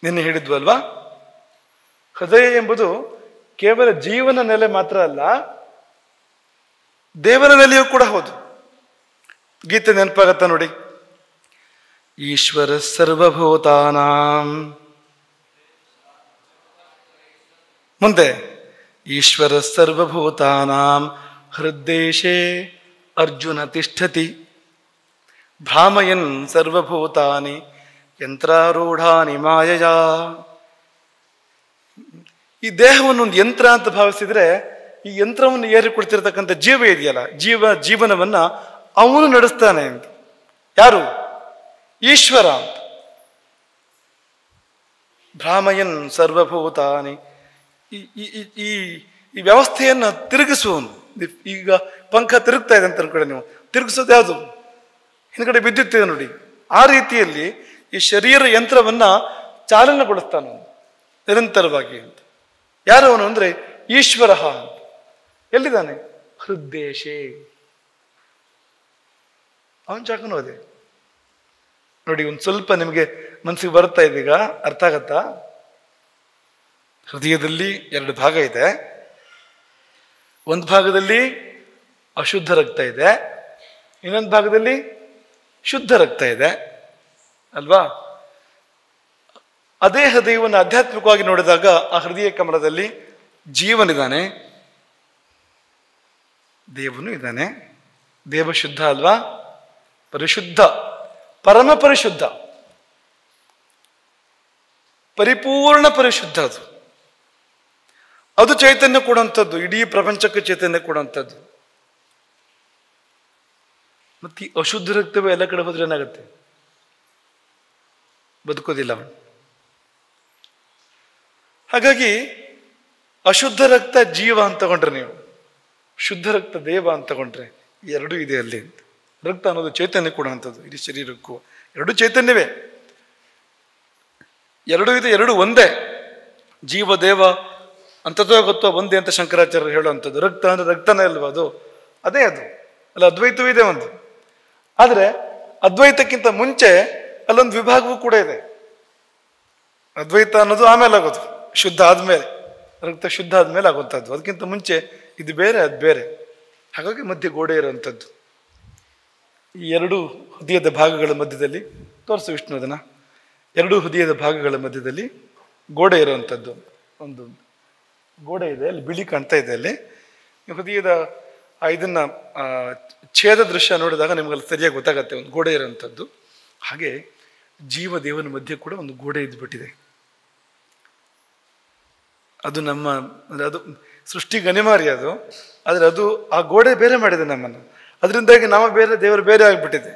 ನಿನ್ನೆ ಹೇಳಿದ್ವು ಅಲ್ವಾ, ಹೃದಯ ಎಂಬುದು ಕೇವಲ ಜೀವನ ನೆಲೆ ಮಾತ್ರ ಅಲ್ಲ, ದೇವರ ನೆಲೆಯೂ ಕೂಡ ಹೌದು. ಗೀತೆ ನೆನಪಾಗತ್ತ ನೋಡಿ, ಈಶ್ವರ ಸರ್ವಭೂತಾನಾಂ, ಮುಂದೆ ಈಶ್ವರ ಸರ್ವಭೂತಾನಾಂ ಹೃದ್ದೇಶೇ ಅರ್ಜುನ ತಿಷ್ಠತಿ ಭ್ರಾಮಯನ್ ಸರ್ವಭೂತಾನಿ ಯಂತ್ರಾರೂಢಾನಿ ಮಾಯಯಾ. ಈ ದೇಹವನ್ನು ಒಂದು ಯಂತ್ರ ಅಂತ ಭಾವಿಸಿದ್ರೆ, ಈ ಯಂತ್ರವನ್ನು ಏರಿಕೊಡ್ತಿರ್ತಕ್ಕಂಥ ಜೀವ ಇದೆಯಲ್ಲ, ಜೀವನವನ್ನ ಅವನು ನಡೆಸ್ತಾನೆ ಅಂತ. ಯಾರು? ಈಶ್ವರ ಅಂತ. ಭ್ರಾಮಯನ್ ಸರ್ವಭೂತಾನಿ, ಈ ವ್ಯವಸ್ಥೆಯನ್ನು ತಿರುಗಿಸುವನು. ಈಗ ಪಂಖ ತಿರುಗ್ತಾ ಇದೆ ಅಂತ ಅನ್ಕೊಳ್ಳಿ ನೀವು, ತಿರುಗಿಸೋದು ಯಾವುದು? ಹಿಂದ್ಗಡೆ ವಿದ್ಯುತ್ ಇದೆ ನೋಡಿ. ಆ ರೀತಿಯಲ್ಲಿ ಈ ಶರೀರ ಯಂತ್ರವನ್ನ ಚಾಲನೆಗೊಳಿಸ್ತಾನು ನಿರಂತರವಾಗಿ ಅಂತ. ಯಾರು ಅವನು ಅಂದ್ರೆ ಈಶ್ವರ ಅಂತ. ಎಲ್ಲಿದ್ದಾನೆ? ಹೃದ್ದೇಶೇ. ಅವನ್ ಜಾಗನೂ ಅದೇ ನೋಡಿ. ಒಂದು ಸ್ವಲ್ಪ ನಿಮಗೆ ಮನಸ್ಸಿಗೆ ಬರ್ತಾ ಇದೆ, ಈಗ ಅರ್ಥ ಆಗತ್ತಾ? ಹೃದಯದಲ್ಲಿ 2 ಭಾಗ ಇದೆ. ಒಂದು ಭಾಗದಲ್ಲಿ ಅಶುದ್ಧ ರಕ್ತ ಇದೆ, ಇನ್ನೊಂದು ಭಾಗದಲ್ಲಿ ಶುದ್ಧ ರಕ್ತ ಇದೆ ಅಲ್ವಾ? ಅದೇ ಹೃದಯವನ್ನು ಆಧ್ಯಾತ್ಮಿಕವಾಗಿ ನೋಡಿದಾಗ ಆ ಹೃದಯ ಕಮಲದಲ್ಲಿ ಜೀವನಿದ್ದಾನೆ, ದೇವನು ಇದ್ದಾನೆ. ದೇವ ಶುದ್ಧ ಅಲ್ವಾ? ಪರಿಶುದ್ಧ, ಪರಮ ಪರಿಶುದ್ಧ, ಪರಿಪೂರ್ಣ ಪರಿಶುದ್ಧ. ಅದು ಚೈತನ್ಯ ಕೊಡುವಂಥದ್ದು, ಇಡೀ ಪ್ರಪಂಚಕ್ಕೆ ಚೈತನ್ಯ ಕೊಡುವಂಥದ್ದು. ಮತ್ತೆ ಅಶುದ್ಧ ರಕ್ತವೇ ಎಲ್ಲ ಕಡೆ ಹೋದ್ರೆ ಏನಾಗುತ್ತೆ? ಬದುಕೋದಿಲ್ಲ ಅವನು. ಹಾಗಾಗಿ ಅಶುದ್ಧ ರಕ್ತ ಜೀವ ಅಂತ ತಗೊಂಡ್ರೆ ನೀವು, ಶುದ್ಧ ರಕ್ತ ದೇವ ಅಂತ ತಗೊಂಡ್ರೆ, 2 ಇದೆ ಅಲ್ಲಿ. ರಕ್ತ ಅನ್ನೋದು ಚೈತನ್ಯ ಕೊಡುವಂಥದ್ದು, ಇಡೀ ಶರೀರಕ್ಕೂ 2 ಚೈತನ್ಯವೇ. 2 ಇದೆ, 2 ಒಂದೇ. ಜೀವ ದೇವ ಅಂತತ್ವ ಒಂದೇ ಅಂತ ಶಂಕರಾಚಾರ್ಯರು ಹೇಳುವಂಥದ್ದು. ರಕ್ತ ಅಂದ್ರೆ ರಕ್ತನೇ ಅಲ್ವಾ ಅದು? ಅದೇ ಅದು ಅಲ್ಲ, ಅದ್ವೈತವೂ ಇದೆ ಒಂದು. ಆದರೆ ಅದ್ವೈತಕ್ಕಿಂತ ಮುಂಚೆ ಅಲ್ಲೊಂದು ವಿಭಾಗವೂ ಕೂಡ ಇದೆ. ಅದ್ವೈತ ಅನ್ನೋದು ಆಮೇಲೆ ಆಗೋದು, ಶುದ್ಧ ಆದಮೇಲೆ, ರಕ್ತ ಶುದ್ಧ ಆದಮೇಲೆ ಆಗುವಂಥದ್ದು. ಅದಕ್ಕಿಂತ ಮುಂಚೆ ಇದು ಬೇರೆ, ಅದು ಬೇರೆ. ಹಾಗಾಗಿ ಮಧ್ಯೆ ಗೋಡೆ ಇರುವಂಥದ್ದು. ಈ ಎರಡು ಹೃದಯದ ಭಾಗಗಳ ಮಧ್ಯದಲ್ಲಿ ತೋರಿಸು ವಿಷ್ಣು ಅದನ್ನು. ಎರಡೂ ಹೃದಯದ ಭಾಗಗಳ ಮಧ್ಯದಲ್ಲಿ ಗೋಡೆ ಇರುವಂಥದ್ದು. ಒಂದು ಗೋಡೆ ಇದೆ, ಅಲ್ಲಿ ಬಿಳಿ ಕಾಣ್ತಾ ಇದೆ. ಅಲ್ಲಿ ಹೃದಯದ ಇದನ್ನ ಛೇದ ದೃಶ್ಯ ನೋಡಿದಾಗ ನಿಮ್ಗೆಲ್ಲ ಸರಿಯಾಗಿ ಗೊತ್ತಾಗತ್ತೆ ಒಂದು ಗೋಡೆ ಇರುವಂಥದ್ದು. ಹಾಗೆ ಜೀವ ದೇವನ ಮಧ್ಯೆ ಕೂಡ ಒಂದು ಗೋಡೆ ಇದ್ಬಿಟ್ಟಿದೆ. ಅದು ನಮ್ಮ ಅದು ಸೃಷ್ಟಿಗೆ ಅನಿವಾರ್ಯ ಅದು. ಆದರೆ ಅದು ಆ ಗೋಡೆ ಬೇರೆ ಮಾಡಿದೆ ನಮ್ಮನ್ನು. ಅದರಿಂದಾಗಿ ನಾವು ಬೇರೆ, ದೇವರು ಬೇರೆ ಆಗಿಬಿಟ್ಟಿದೆ.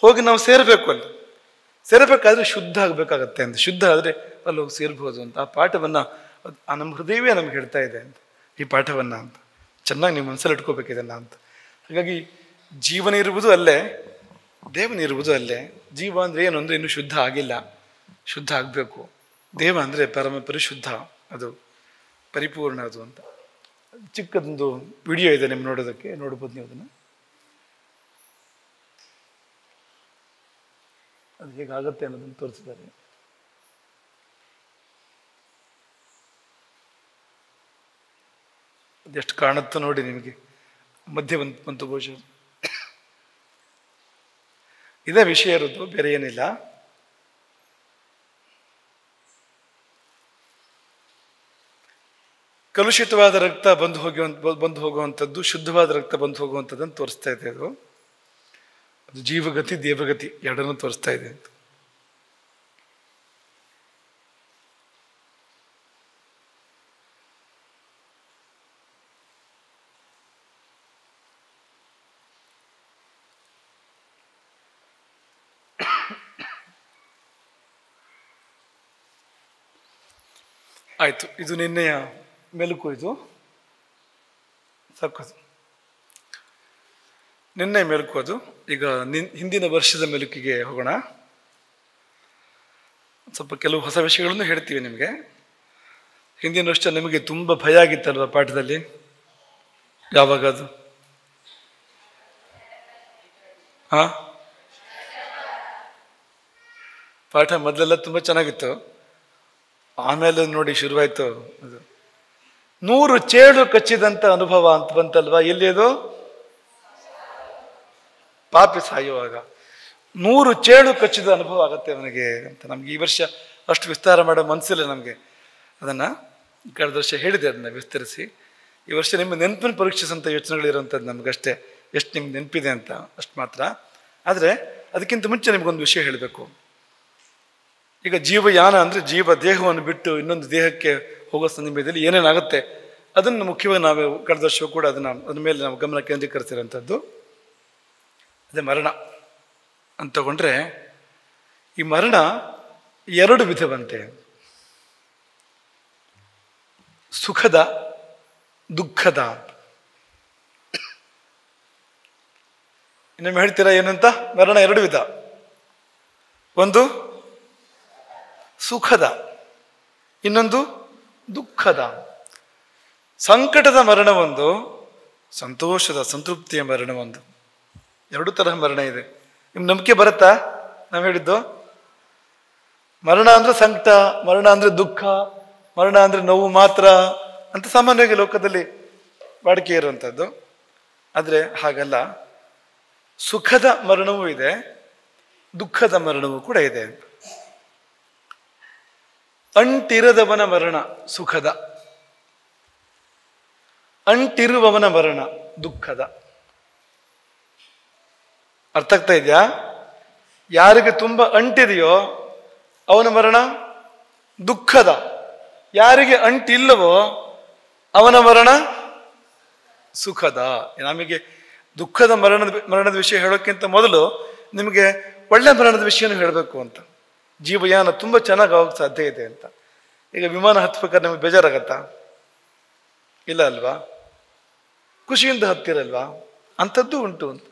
ಹೋಗಿ ನಾವು ಸೇರಬೇಕು. ಅಲ್ಲಿ ಸೇರಬೇಕಾದ್ರೆ ಶುದ್ಧ ಆಗಬೇಕಾಗತ್ತೆ ಅಂತ. ಶುದ್ಧ ಆದರೆ ಅಲ್ಲಿ ಹೋಗಿ ಸೇರ್ಬೋದು ಅಂತ. ಆ ಪಾಠವನ್ನು ನಮ್ಮ ಹೃದಯವೇ ನಮ್ಗೆ ಹೇಳ್ತಾ ಇದೆ ಅಂತ, ಈ ಪಾಠವನ್ನು ಅಂತ. ಚೆನ್ನಾಗಿ ನೀವು ಮನಸ್ಸಲ್ಲಿ ಇಟ್ಕೋಬೇಕಿದೆಲ್ಲ ಅಂತ. ಹಾಗಾಗಿ ಜೀವನ ಇರುವುದು ಅಲ್ಲೇ, ದೇವನ ಇರುವುದು ಅಲ್ಲೇ. ಜೀವ ಅಂದರೆ ಏನು ಅಂದರೆ ಇನ್ನೂ ಶುದ್ಧ ಆಗಿಲ್ಲ, ಶುದ್ಧ ಆಗಬೇಕು. ದೇವ ಅಂದರೆ ಪರಮ ಪರಿಶುದ್ಧ, ಅದು ಪರಿಪೂರ್ಣ ಅದು ಅಂತ. ಚಿಕ್ಕದೊಂದು ವಿಡಿಯೋ ಇದೆ ನಿಮ್ಗೆ ನೋಡೋದಕ್ಕೆ, ನೋಡ್ಬೋದು ನೀವು ಅದನ್ನು. ಅದು ಹೇಗಾಗತ್ತೆ ಅನ್ನೋದನ್ನು ತೋರಿಸಿದ್ದಾರೆ. ಅದೆಷ್ಟು ಕಾಣುತ್ತೋ ನೋಡಿ ನಿಮಗೆ. ಮಧ್ಯೆ ಬಂತು ಬಹುಶಃ. ಇದೇ ವಿಷಯ ಇರೋದು, ಬೇರೆ ಏನಿಲ್ಲ. ಕಲುಷಿತವಾದ ರಕ್ತ ಬಂದು ಹೋಗುವಂಥದ್ದು, ಶುದ್ಧವಾದ ರಕ್ತ ಬಂದು ಹೋಗುವಂಥದ್ದನ್ನು ತೋರಿಸ್ತಾ ಇದೆ. ಅದು ಜೀವಗತಿ ದೇವಗತಿ ಎರಡನ್ನೂ ತೋರಿಸ್ತಾ ಇದೆ ಅಂತ. ಆಯ್ತು, ಇದು ನಿನ್ನೆಯ ಮೆಲುಕು. ಇದು ಸಾಕು, ನಿನ್ನೆ ಮೆಲುಕು ಅದು. ಈಗ ಹಿಂದಿನ ವರ್ಷದ ಮೆಲುಕಿಗೆ ಹೋಗೋಣ. ಸ್ವಲ್ಪ ಕೆಲವು ಹೊಸ ವಿಷಯಗಳನ್ನು ಹೇಳ್ತೀವಿ ನಿಮಗೆ. ಹಿಂದಿನ ವರ್ಷ ನಿಮಗೆ ತುಂಬ ಭಯ ಆಗಿತ್ತಲ್ವ ಪಾಠದಲ್ಲಿ? ಯಾವಾಗ ಅದು? ಪಾಠ ಮೊದಲೆಲ್ಲ ತುಂಬ ಚೆನ್ನಾಗಿತ್ತು, ಆಮೇಲೆ ನೋಡಿ ಶುರುವಾಯ್ತು ಅದು. 100 ಚೇಳು ಕಚ್ಚಿದಂಥ ಅನುಭವ ಅಂತ ಬಂತಲ್ವಾ? ಎಲ್ಲಿ ಅದು? ಪಾಪಿ ಸಾಯುವಾಗ 100 ಚೇಳು ಕಚ್ಚಿದ ಅನುಭವ ಆಗತ್ತೆ ಅವನಿಗೆ ಅಂತ. ನಮ್ಗೆ ಈ ವರ್ಷ ಅಷ್ಟು ವಿಸ್ತಾರ ಮಾಡೋ ಮನಸ್ಸಿಲ್ಲ ನಮಗೆ. ಅದನ್ನು ಕಳೆದ ವರ್ಷ ಹೇಳಿದೆ, ಅದನ್ನು ವಿಸ್ತರಿಸಿ. ಈ ವರ್ಷ ನಿಮ್ಮ ನೆನಪಿನ ಪರೀಕ್ಷಿಸಂಥ ಯೋಚನೆಗಳಿರುವಂಥದ್ದು ನಮಗಷ್ಟೇ, ಎಷ್ಟು ನಿಮ್ಗೆ ನೆನಪಿದೆ ಅಂತ ಅಷ್ಟು ಮಾತ್ರ. ಆದರೆ ಅದಕ್ಕಿಂತ ಮುಂಚೆ ನಿಮಗೊಂದು ವಿಷಯ ಹೇಳಬೇಕು. ಈಗ ಜೀವಯಾನ ಅಂದರೆ ಜೀವ ದೇಹವನ್ನು ಬಿಟ್ಟು ಇನ್ನೊಂದು ದೇಹಕ್ಕೆ ಹೋಗೋ ಸಮಯದಲ್ಲಿ ಏನೇನಾಗುತ್ತೆ ಅದನ್ನು ಮುಖ್ಯವಾಗಿ ನಾವು ಕಳೆದ ವರ್ಷವೂ ಕೂಡ ಅದ್ರ ಮೇಲೆ ನಾವು ಗಮನ ಕೇಂದ್ರೀಕರಿಸಿರೋಂಥದ್ದು. ಅದೇ ಮರಣ ಅಂತ ತಗೊಂಡ್ರೆ, ಈ ಮರಣ 2 ವಿಧವಂತೆ. ಸುಖದ, ದುಃಖದ. ಇನ್ನೊಮ್ಮೆ ಹೇಳ್ತೀರಾ ಏನಂತ? ಮರಣ 2 ವಿಧ. ಒಂದು ಸುಖದ, ಇನ್ನೊಂದು ದುಃಖದ. ಸಂಕಟದ ಮರಣ ಒಂದು, ಸಂತೋಷದ ಸಂತೃಪ್ತಿಯ ಮರಣ ಒಂದು. 2 ತರಹ ಮರಣ ಇದೆ. ನಿಮ್ಗೆ ನಂಬಿಕೆ ಬರುತ್ತಾ ನಾವು ಹೇಳಿದ್ದು? ಮರಣ ಅಂದ್ರೆ ಸಂಕಟ, ಮರಣ ಅಂದ್ರೆ ದುಃಖ, ಮರಣ ಅಂದ್ರೆ ನೋವು ಮಾತ್ರ ಅಂತ ಸಾಮಾನ್ಯವಾಗಿ ಲೋಕದಲ್ಲಿ ವಾಡಿಕೆ ಇರುವಂಥದ್ದು. ಆದರೆ ಹಾಗಲ್ಲ, ಸುಖದ ಮರಣವೂ ಇದೆ, ದುಃಖದ ಮರಣವೂ ಕೂಡ ಇದೆ. ಅಂಟಿರದವನ ಮರಣ ಸುಖದ, ಅಂಟಿರುವವನ ಮರಣ ದುಃಖದ. ಅರ್ಥ ಆಗ್ತಾ ಇದೆಯಾ? ಯಾರಿಗೆ ತುಂಬ ಅಂಟಿದೆಯೋ ಅವನ ಮರಣ ದುಃಖದ, ಯಾರಿಗೆ ಅಂಟಿಲ್ಲವೋ ಅವನ ಮರಣ ಸುಖದ. ನಮಗೆ ದುಃಖದ ಮರಣದ ವಿಷಯ ಹೇಳೋಕ್ಕಿಂತ ಮೊದಲು ನಿಮಗೆ ಒಳ್ಳೆ ಮರಣದ ವಿಷಯನೂ ಹೇಳಬೇಕು ಅಂತ. ಜೀವಯಾನ ತುಂಬ ಚೆನ್ನಾಗಿ ಆಗೋಕ್ಕೆ ಸಾಧ್ಯ ಇದೆ ಅಂತ. ಈಗ ವಿಮಾನ ಹತ್ಬೇಕಾದ್ರೆ ನಮಗೆ ಬೇಜಾರಾಗತ್ತಾ? ಇಲ್ಲ ಅಲ್ವಾ? ಖುಷಿಯಿಂದ ಹತ್ತಿರಲ್ವಾ? ಅಂಥದ್ದು ಉಂಟು ಅಂತ.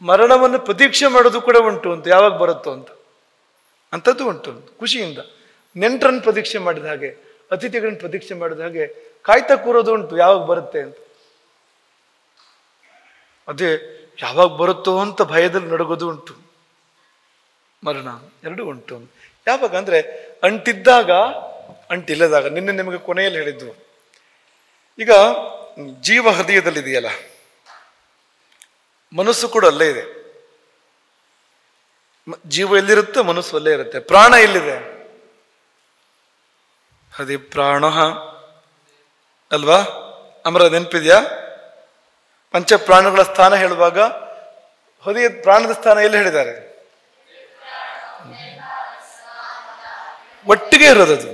ಮರಣವನ್ನು ಪ್ರತೀಕ್ಷೆ ಮಾಡೋದು ಕೂಡ ಉಂಟು ಅಂತ, ಯಾವಾಗ ಬರುತ್ತೋ ಅಂತ. ಅಂಥದ್ದು ಉಂಟು ಅಂತ, ಖುಷಿಯಿಂದ. ನೆಂಟರನ್ನು ಪ್ರತೀಕ್ಷೆ ಮಾಡಿದ ಹಾಗೆ, ಅತಿಥಿಗಳನ್ನು ಪ್ರತೀಕ್ಷೆ ಮಾಡಿದ ಹಾಗೆ ಕಾಯ್ತಾ ಕೂರೋದು ಉಂಟು, ಯಾವಾಗ ಬರುತ್ತೆ ಅಂತ. ಅದೇ ಯಾವಾಗ ಬರುತ್ತೋ ಅಂತ ಭಯದಲ್ಲಿ ನಡಗೋದು ಉಂಟು. ಮರಣ 2 ಉಂಟು. ಯಾವಾಗ ಅಂದರೆ ಅಂಟಿದ್ದಾಗ ಅಂಟಿಲ್ಲದಾಗ ನಿನ್ನೆ ನಿಮಗೆ ಕೊನೆಯಲ್ಲಿ ಹೇಳಿದ್ದು. ಈಗ ಜೀವ ಹೃದಯದಲ್ಲಿದೆಯಲ್ಲ, ಮನಸ್ಸು ಕೂಡ ಅಲ್ಲೇ ಇದೆ. ಜೀವ ಎಲ್ಲಿರುತ್ತೆ ಮನಸ್ಸು ಅಲ್ಲೇ ಇರುತ್ತೆ. ಪ್ರಾಣ ಎಲ್ಲಿದೆ? ಹೃದಯ ಪ್ರಾಣ ಅಲ್ವಾ? ಅಮರ ನೆನಪಿದ್ಯಾ? ಪಂಚ ಪ್ರಾಣಗಳ ಸ್ಥಾನ ಹೇಳುವಾಗ ಹೃದಯ ಪ್ರಾಣದ ಸ್ಥಾನ ಎಲ್ಲಿ ಹೇಳಿದ್ದಾರೆ? ಒಟ್ಟಿಗೆ ಇರೋದದು.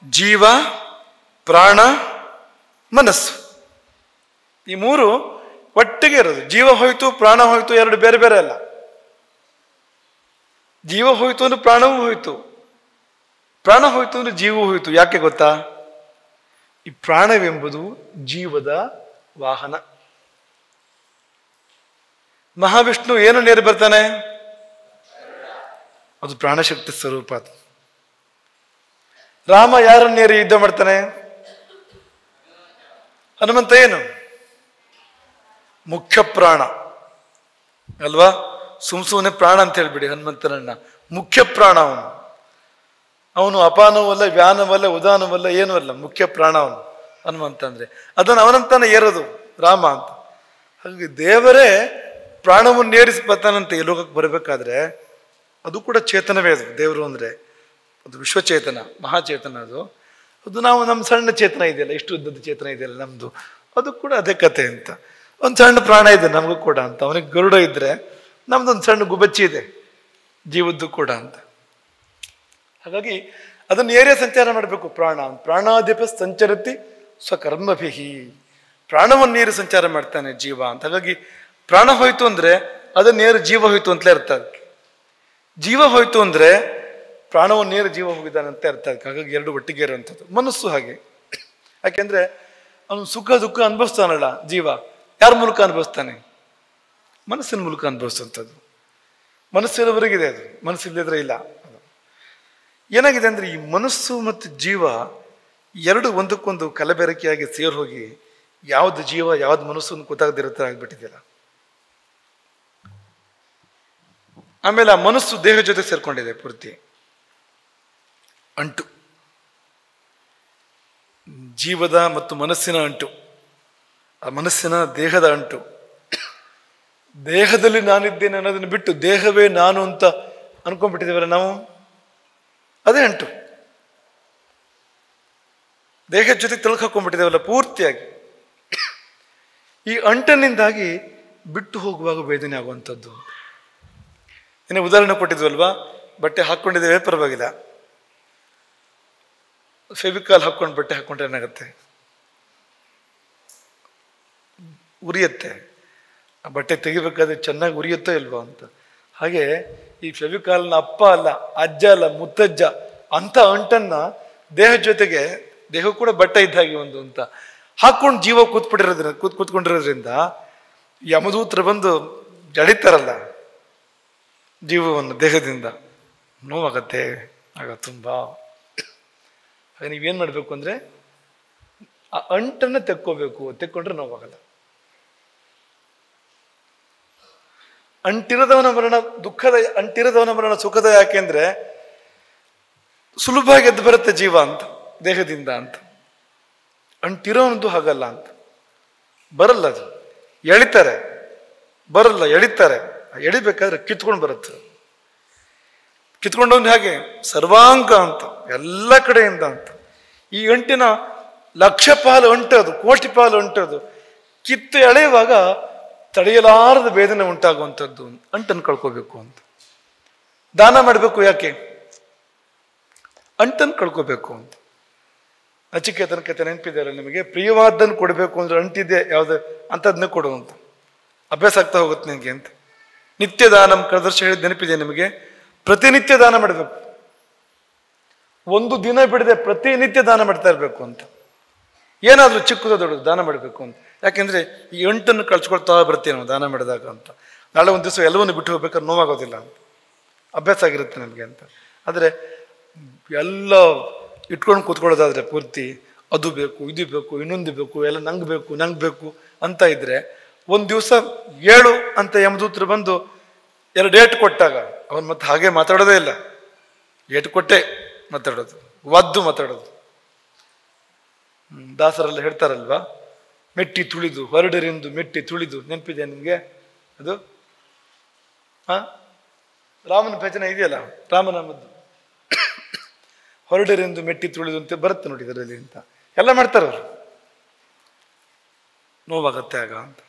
ಜೀವ, ಪ್ರಾಣ, ಮನಸ್ಸು, ಈ ಮೂರು ಒಟ್ಟಿಗೆ ಇರೋದು. ಜೀವ ಹೋಯ್ತು, ಪ್ರಾಣ ಹೋಯ್ತು, ಎರಡು ಬೇರೆ ಬೇರೆ ಅಲ್ಲ. ಜೀವ ಹೋಯ್ತು ಅಂದ್ರೆ ಪ್ರಾಣವೂ ಹೋಯ್ತು, ಪ್ರಾಣ ಹೋಯ್ತು ಅಂದ್ರೆ ಜೀವವೂ ಹೋಯ್ತು. ಯಾಕೆ ಗೊತ್ತಾ? ಈ ಪ್ರಾಣವೆಂಬುದು ಜೀವದ ವಾಹನ. ಮಹಾವಿಷ್ಣು ಏನು ನೇರಿ ಬರ್ತಾನೆ? ಅದು ಪ್ರಾಣಶಕ್ತಿ ಸ್ವರೂಪ. ಅದು ರಾಮ ಯಾರನ್ನೇರಿ ಯುದ್ಧ ಮಾಡ್ತಾನೆ? ಹನುಮಂತ ಏನು? ಮುಖ್ಯ ಪ್ರಾಣ ಅಲ್ವಾ? ಸುಮ್ನೆ ಪ್ರಾಣ ಅಂತ ಹೇಳ್ಬಿಡಿ ಹನುಮಂತನನ್ನ. ಮುಖ್ಯ ಪ್ರಾಣ ಅವನು. ಅವನು ಅಪಾನವಲ್ಲ, ವ್ಯಾನವಲ್ಲ, ಉದಾನವಲ್ಲ, ಏನೂ ಅಲ್ಲ. ಮುಖ್ಯ ಪ್ರಾಣ ಅವನು ಹನುಮಂತ ಅಂದ್ರೆ. ಅದನ್ನು ಅವನಂತಾನೆ ಏರೋದು ರಾಮ ಅಂತ. ಹಾಗಾಗಿ ದೇವರೇ ಪ್ರಾಣವನ್ನು ಏರಿಸಿ ಬರ್ತಾನಂತೆ ಈ ಲೋಕಕ್ಕೆ ಬರಬೇಕಾದ್ರೆ. ಅದು ಕೂಡ ಚೇತನವೇ. ಅದು ದೇವರು ಅಂದ್ರೆ ಅದು ವಿಶ್ವಚೇತನ, ಮಹಾಚೇತನ. ಅದು ನಾವು ನಮ್ಮ ಸಣ್ಣ ಚೇತನ ಇದೆಯಲ್ಲ, ಇಷ್ಟು ಉದ್ದದ ಚೇತನ ಇದೆಯಲ್ಲ ನಮ್ದು, ಅದು ಕೂಡ ಅದೇ ಕತೆ ಅಂತ. ಒಂದು ಸಣ್ಣ ಪ್ರಾಣ ಇದೆ ನಮಗೂ ಕೂಡ ಅಂತ. ಅವನಿಗೆ ಗರುಡ ಇದ್ರೆ ನಮ್ದೊಂದು ಸಣ್ಣ ಗುಬಚ್ಚಿ ಇದೆ ಜೀವದ್ದು ಕೂಡ ಅಂತ. ಹಾಗಾಗಿ ಅದನ್ನು ಏರಿಯ ಸಂಚಾರ ಮಾಡಬೇಕು. ಪ್ರಾಣಾಧಿಪ ಸಂಚರತಿ ಸ್ವಕರ್ಮಭಿಹಿ. ಪ್ರಾಣವನ್ನು ನೀರು ಸಂಚಾರ ಮಾಡ್ತಾನೆ ಜೀವ ಅಂತ. ಹಾಗಾಗಿ ಪ್ರಾಣ ಹೋಯ್ತು ಅಂದ್ರೆ ಅದನ್ನೇರು ಜೀವ ಹೋಯ್ತು ಅಂತಲೇ ಅರ್ಥ. ಅದಕ್ಕೆ ಜೀವ ಹೋಯ್ತು ಅಂದ್ರೆ ಪ್ರಾಣವನ್ನು ನೀರು ಜೀವ ಹೋಗಿದ್ದಾನಂತೆ ಅರ್ಥ. ಅದಕ್ಕೆ ಹಾಗಾಗಿ ಎರಡು ಒಟ್ಟಿಗೆ ಇರುವಂಥದ್ದು. ಮನಸ್ಸು ಹಾಗೆ. ಯಾಕೆಂದ್ರೆ ಅವನು ಸುಖ ದುಃಖ ಅನುಭವಿಸ್ತಾನಲ್ಲ ಜೀವ. ಯಾರ ಮೂಲಕ ಅನುಭವಿಸ್ತಾನೆ? ಮನಸ್ಸಿನ ಮೂಲಕ ಅನುಭವಿಸುವಂಥದ್ದು. ಮನಸ್ಸಿನವರೆಗಿದೆ ಅದು, ಮನಸ್ಸಿಲ್ಲದ್ರೆ ಇಲ್ಲ. ಏನಾಗಿದೆ ಅಂದ್ರೆ ಈ ಮನಸ್ಸು ಮತ್ತು ಜೀವ ಎರಡು ಒಂದಕ್ಕೊಂದು ಕಲಬೆರಕೆಯಾಗಿ ಸೇರಿ ಹೋಗಿ ಯಾವ್ದು ಜೀವ ಯಾವ್ದು ಮನಸ್ಸನ್ನು ಗೊತ್ತಾಗದಿರುತ್ತೆ ಆಗ್ಬಿಟ್ಟಿದೆಯಲ್ಲ. ಆಮೇಲೆ ಆ ಮನಸ್ಸು ದೇಹ ಜೊತೆ ಸೇರ್ಕೊಂಡಿದೆ ಪೂರ್ತಿ. ಅಂಟು, ಜೀವದ ಮತ್ತು ಮನಸ್ಸಿನ ಅಂಟು, ಆ ಮನಸ್ಸಿನ ದೇಹದ ಅಂಟು. ದೇಹದಲ್ಲಿ ನಾನಿದ್ದೇನೆ ಅನ್ನೋದನ್ನು ಬಿಟ್ಟು ದೇಹವೇ ನಾನು ಅಂತ ಅನ್ಕೊಂಡ್ಬಿಟ್ಟಿದ್ದೇವಲ್ಲ ನಾವು, ಅದೇ ಅಂಟು. ದೇಹದ ಜೊತೆ ತಿಳ್ಕೊಂಡ್ಬಿಟ್ಟಿದ್ದೇವಲ್ಲ ಪೂರ್ತಿಯಾಗಿ. ಈ ಅಂಟನಿಂದಾಗಿ ಬಿಟ್ಟು ಹೋಗುವಾಗ ವೇದನೆ ಆಗುವಂಥದ್ದು. ಇನ್ನೇ ಉದಾಹರಣೆ ಕೊಟ್ಟಿದ್ವಲ್ವಾ? ಬಟ್ಟೆ ಹಾಕ್ಕೊಂಡಿದ್ದೇವೆ ಪರವಾಗಿಲ್ಲ, ಫೆವಿಕಾಲ್ ಹಾಕ್ಕೊಂಡು ಬಟ್ಟೆ ಹಾಕ್ಕೊಂಡ್ರೆ ಏನಾಗುತ್ತೆ? ಉರಿಯತ್ತೆ. ಆ ಬಟ್ಟೆ ತೆಗಿಬೇಕಾದ್ರೆ ಚೆನ್ನಾಗಿ ಉರಿಯುತ್ತೋ ಇಲ್ವೋ ಅಂತ. ಹಾಗೆ ಈ ಫೆವಿಕಾಲ್ನ ಅಪ್ಪ ಅಲ್ಲ, ಅಜ್ಜ ಅಲ್ಲ, ಮುತ್ತಜ್ಜ ಅಂತ ಅಂಟನ್ನ ದೇಹ ಜೊತೆಗೆ, ದೇಹ ಕೂಡ ಬಟ್ಟೆ ಇದ್ದಾಗಿ ಒಂದು ಅಂತ ಹಾಕೊಂಡು ಜೀವ ಕೂತ್ಕೊಂಡಿರೋದ್ರಿಂದ ಯಮದೂತರು ಬಂದು ಜಡಿತಾರಲ್ಲ ಜೀವವನ್ನು ದೇಹದಿಂದ, ನೋವಾಗತ್ತೆ ಆಗ ತುಂಬಾ. ಹಾಗೆ ನೀವೇನ್ ಮಾಡ್ಬೇಕು ಅಂದ್ರೆ ಆ ಅಂಟನ್ನ ತೆಕ್ಕೋಬೇಕು. ತೆಕ್ಕೊಂಡ್ರೆ ನೋವಾಗಲ್ಲ. ಅಂಟಿರದವನ ಮರಣ ದುಃಖದ, ಅಂಟಿರದವನ ಮರಣ ಸುಖದ. ಯಾಕೆಂದ್ರೆ ಸುಲಭವಾಗಿ ಎದ್ದು ಬರುತ್ತೆ ಜೀವ ಅಂತ ದೇಹದಿಂದ ಅಂತ. ಅಂಟಿರೋನದ್ದು ಹಾಗಲ್ಲ ಅಂತ. ಬರಲ್ಲ, ಅದು ಎಳಿತಾರೆ, ಬರಲ್ಲ, ಎಳಿತಾರೆ. ಎಳಿಬೇಕಾದ್ರೆ ಕಿತ್ಕೊಂಡು ಬರುತ್ತೆ. ಕಿತ್ಕೊಂಡವನು ಹಾಗೆ ಸರ್ವಾಂಗ ಅಂತ, ಎಲ್ಲ ಕಡೆಯಿಂದ ಅಂತ. ಈ ಅಂಟಿನ ಲಕ್ಷ ಪಾಲು ಅಂಟದು, ಕೋಟಿ ಪಾಲು ಅಂಟದು. ಕಿತ್ತು ಎಳೆಯುವಾಗ ತಡೆಯಲಾರದ ವೇದನೆ ಉಂಟಾಗುವಂಥದ್ದು. ಅಂಟನ್ನು ಕಳ್ಕೋಬೇಕು ಅಂತ ದಾನ ಮಾಡಬೇಕು. ಯಾಕೆ? ಅಂಟನ್ನು ಕಳ್ಕೋಬೇಕು ಅಂತ. ನಚಿಕೇತನ ಕತೆ ನೆನಪಿದೆಯಲ್ಲ ನಿಮಗೆ? ಪ್ರಿಯವಾದ್ದನ್ನು ಕೊಡಬೇಕು ಅಂದ್ರೆ ಅಂಟಿದೆ ಯಾವ್ದು ಅಂಥದ್ನೇ ಕೊಡುವಂತ ಅಭ್ಯಾಸ ಆಗ್ತಾ ಹೋಗುತ್ತೆ ನಿಮಗೆ ಅಂತ. ನಿತ್ಯ ದಾನ ಕಳೆದ ವರ್ಷ ಹೇಳಿದ ನೆನಪಿದೆ ನಿಮಗೆ? ಪ್ರತಿನಿತ್ಯ ದಾನ ಮಾಡಬೇಕು. ಒಂದು ದಿನ ಬಿಡದೆ ಪ್ರತಿನಿತ್ಯ ದಾನ ಮಾಡ್ತಾ ಇರಬೇಕು ಅಂತ. ಏನಾದ್ರೂ ಚಿಕ್ಕದ ದೊಡ್ಡದು ದಾನ ಮಾಡಬೇಕು ಅಂತ. ಯಾಕೆಂದ್ರೆ ಈ ಅಂಟನ್ನು ಕಳ್ಸ್ಕೊಳ್ತಾ ಬರ್ತೀವಿ ನಾವು ದಾನ ಮಾಡಿದಾಗ ಅಂತ. ನಾಳೆ ಒಂದು ದಿವಸ ಎಲ್ಲವನ್ನು ಬಿಟ್ಟು ಹೋಗ್ಬೇಕಾದ್ರೆ ನೋವಾಗೋದಿಲ್ಲ ಅಂತ ಅಭ್ಯಾಸ ಆಗಿರುತ್ತೆ ನಮಗೆ ಅಂತ. ಆದರೆ ಎಲ್ಲ ಇಟ್ಕೊಂಡು ಕೂತ್ಕೊಳ್ಳೋದಾದ್ರೆ ಪೂರ್ತಿ ಅದು ಬೇಕು, ಇದು ಬೇಕು, ಇನ್ನೊಂದು ಬೇಕು, ಎಲ್ಲ ನಂಗೆ ಬೇಕು ಅಂತ ಇದ್ರೆ ಒಂದು ದಿವಸ 7 ಅಂತ ಯಮದೂತರು ಬಂದು 2 ಏಟು ಕೊಟ್ಟಾಗ ಅವನು ಮತ್ತೆ ಹಾಗೆ ಮಾತಾಡೋದೇ ಇಲ್ಲ. ಏಟು ಕೊಟ್ಟೆ ಮಾತಾಡೋದು, ಒದ್ದು ಮಾತಾಡೋದು. ದಾಸರೆಲ್ಲ ಹೇಳ್ತಾರಲ್ವಾ, ಮೆಟ್ಟಿ ತುಳಿದು ಹೊರಡರೆಂದು ಮೆಟ್ಟಿ ತುಳಿದು, ನೆನಪಿದೆ ನಿಮಗೆ ಅದು? ರಾಮನ ಭಜನೆ ಇದೆಯಲ್ಲ, ರಾಮನಾಮದ್ದು, ಹೊರಡರೆಂದು ಮೆಟ್ಟಿ ತುಳಿದು ಅಂತ ಬರುತ್ತೆ ನೋಡಿ ಇದರಲ್ಲಿ ಅಂತ ಎಲ್ಲ ಮಾಡ್ತಾರೆ ಅವರು. ನೋವಾಗತ್ತೆ ಆಗ ಅಂತ.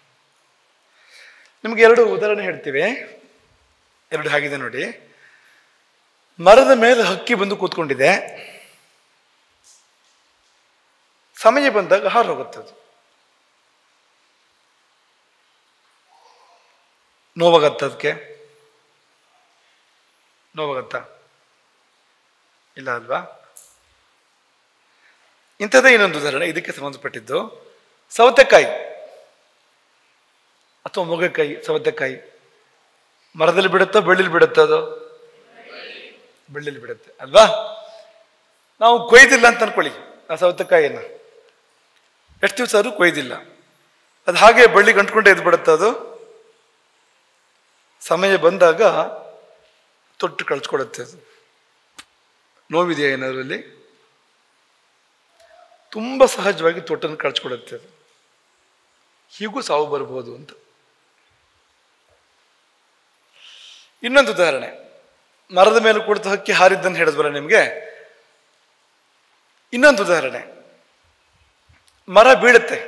ನಿಮ್ಗೆ 2 ಉದಾಹರಣೆ ಹೇಳ್ತೀವಿ. 2 ಆಗಿದೆ ನೋಡಿ. ಮರದ ಮೇಲೆ ಹಕ್ಕಿ ಬಂದು ಕೂತ್ಕೊಂಡಿದೆ, ಸಮಯ ಬಂದಾಗ ಹಾರು ಹೋಗುತ್ತದು. ನೋವಾಗತ್ತ? ಅದಕ್ಕೆ ನೋವಾಗತ್ತಾ? ಇಲ್ಲ ಅಲ್ವಾ? ಇಂಥದ್ದೇ ಇನ್ನೊಂದು ಉದಾಹರಣೆ ಇದಕ್ಕೆ ಸಂಬಂಧಪಟ್ಟಿದ್ದು. ಸೌತೆಕಾಯಿ ಅಥವಾ ಮೊಗೆಕಾಯಿ, ಸೌತೆಕಾಯಿ ಮರದಲ್ಲಿ ಬಿಡುತ್ತೋ ಬೆಳ್ಳಿಲಿ ಬಿಡುತ್ತೋ? ಅದು ಬೆಳ್ಳಿಲಿ ಬಿಡುತ್ತೆ ಅಲ್ವಾ? ನಾವು ಕೊಯ್ದಿಲ್ಲ ಅಂತ ಅನ್ಕೊಳ್ಳಿ ಆ ಸೌತೆಕಾಯಿಯನ್ನ, ಎಷ್ಟು ದಿವಸ ಆದ್ರೂ ಕೊಯ್ದಿಲ್ಲ, ಅದು ಹಾಗೆ ಬಳ್ಳಿಗೆ ಅಂಟ್ಕೊಂಡೆ ಎದ್ದು ಬಿಡುತ್ತೆ. ಅದು ಸಮಯ ಬಂದಾಗ ತೊಟ್ಟು ಕಳ್ಸ್ಕೊಡುತ್ತೆ. ಅದು ನೋವಿದೆಯಾ ಏನಾದ್ರಲ್ಲಿ? ತುಂಬ ಸಹಜವಾಗಿ ತೊಟ್ಟನ್ನು ಕಳ್ಸ್ಕೊಡುತ್ತೆ. ಅದು ಹೀಗೂ ಸಾವು ಬರ್ಬೋದು ಅಂತ. ಇನ್ನೊಂದು ಉದಾಹರಣೆ, ಮರದ ಮೇಲೆ ಕುಳಿತು ಹಕ್ಕಿ ಹಾರಿದ್ದನ್ನು ಹೇಳಿದ್ವಲ್ಲ ನಿಮಗೆ. ಇನ್ನೊಂದು ಉದಾಹರಣೆ, ಮರ ಬೀಳುತ್ತೆ.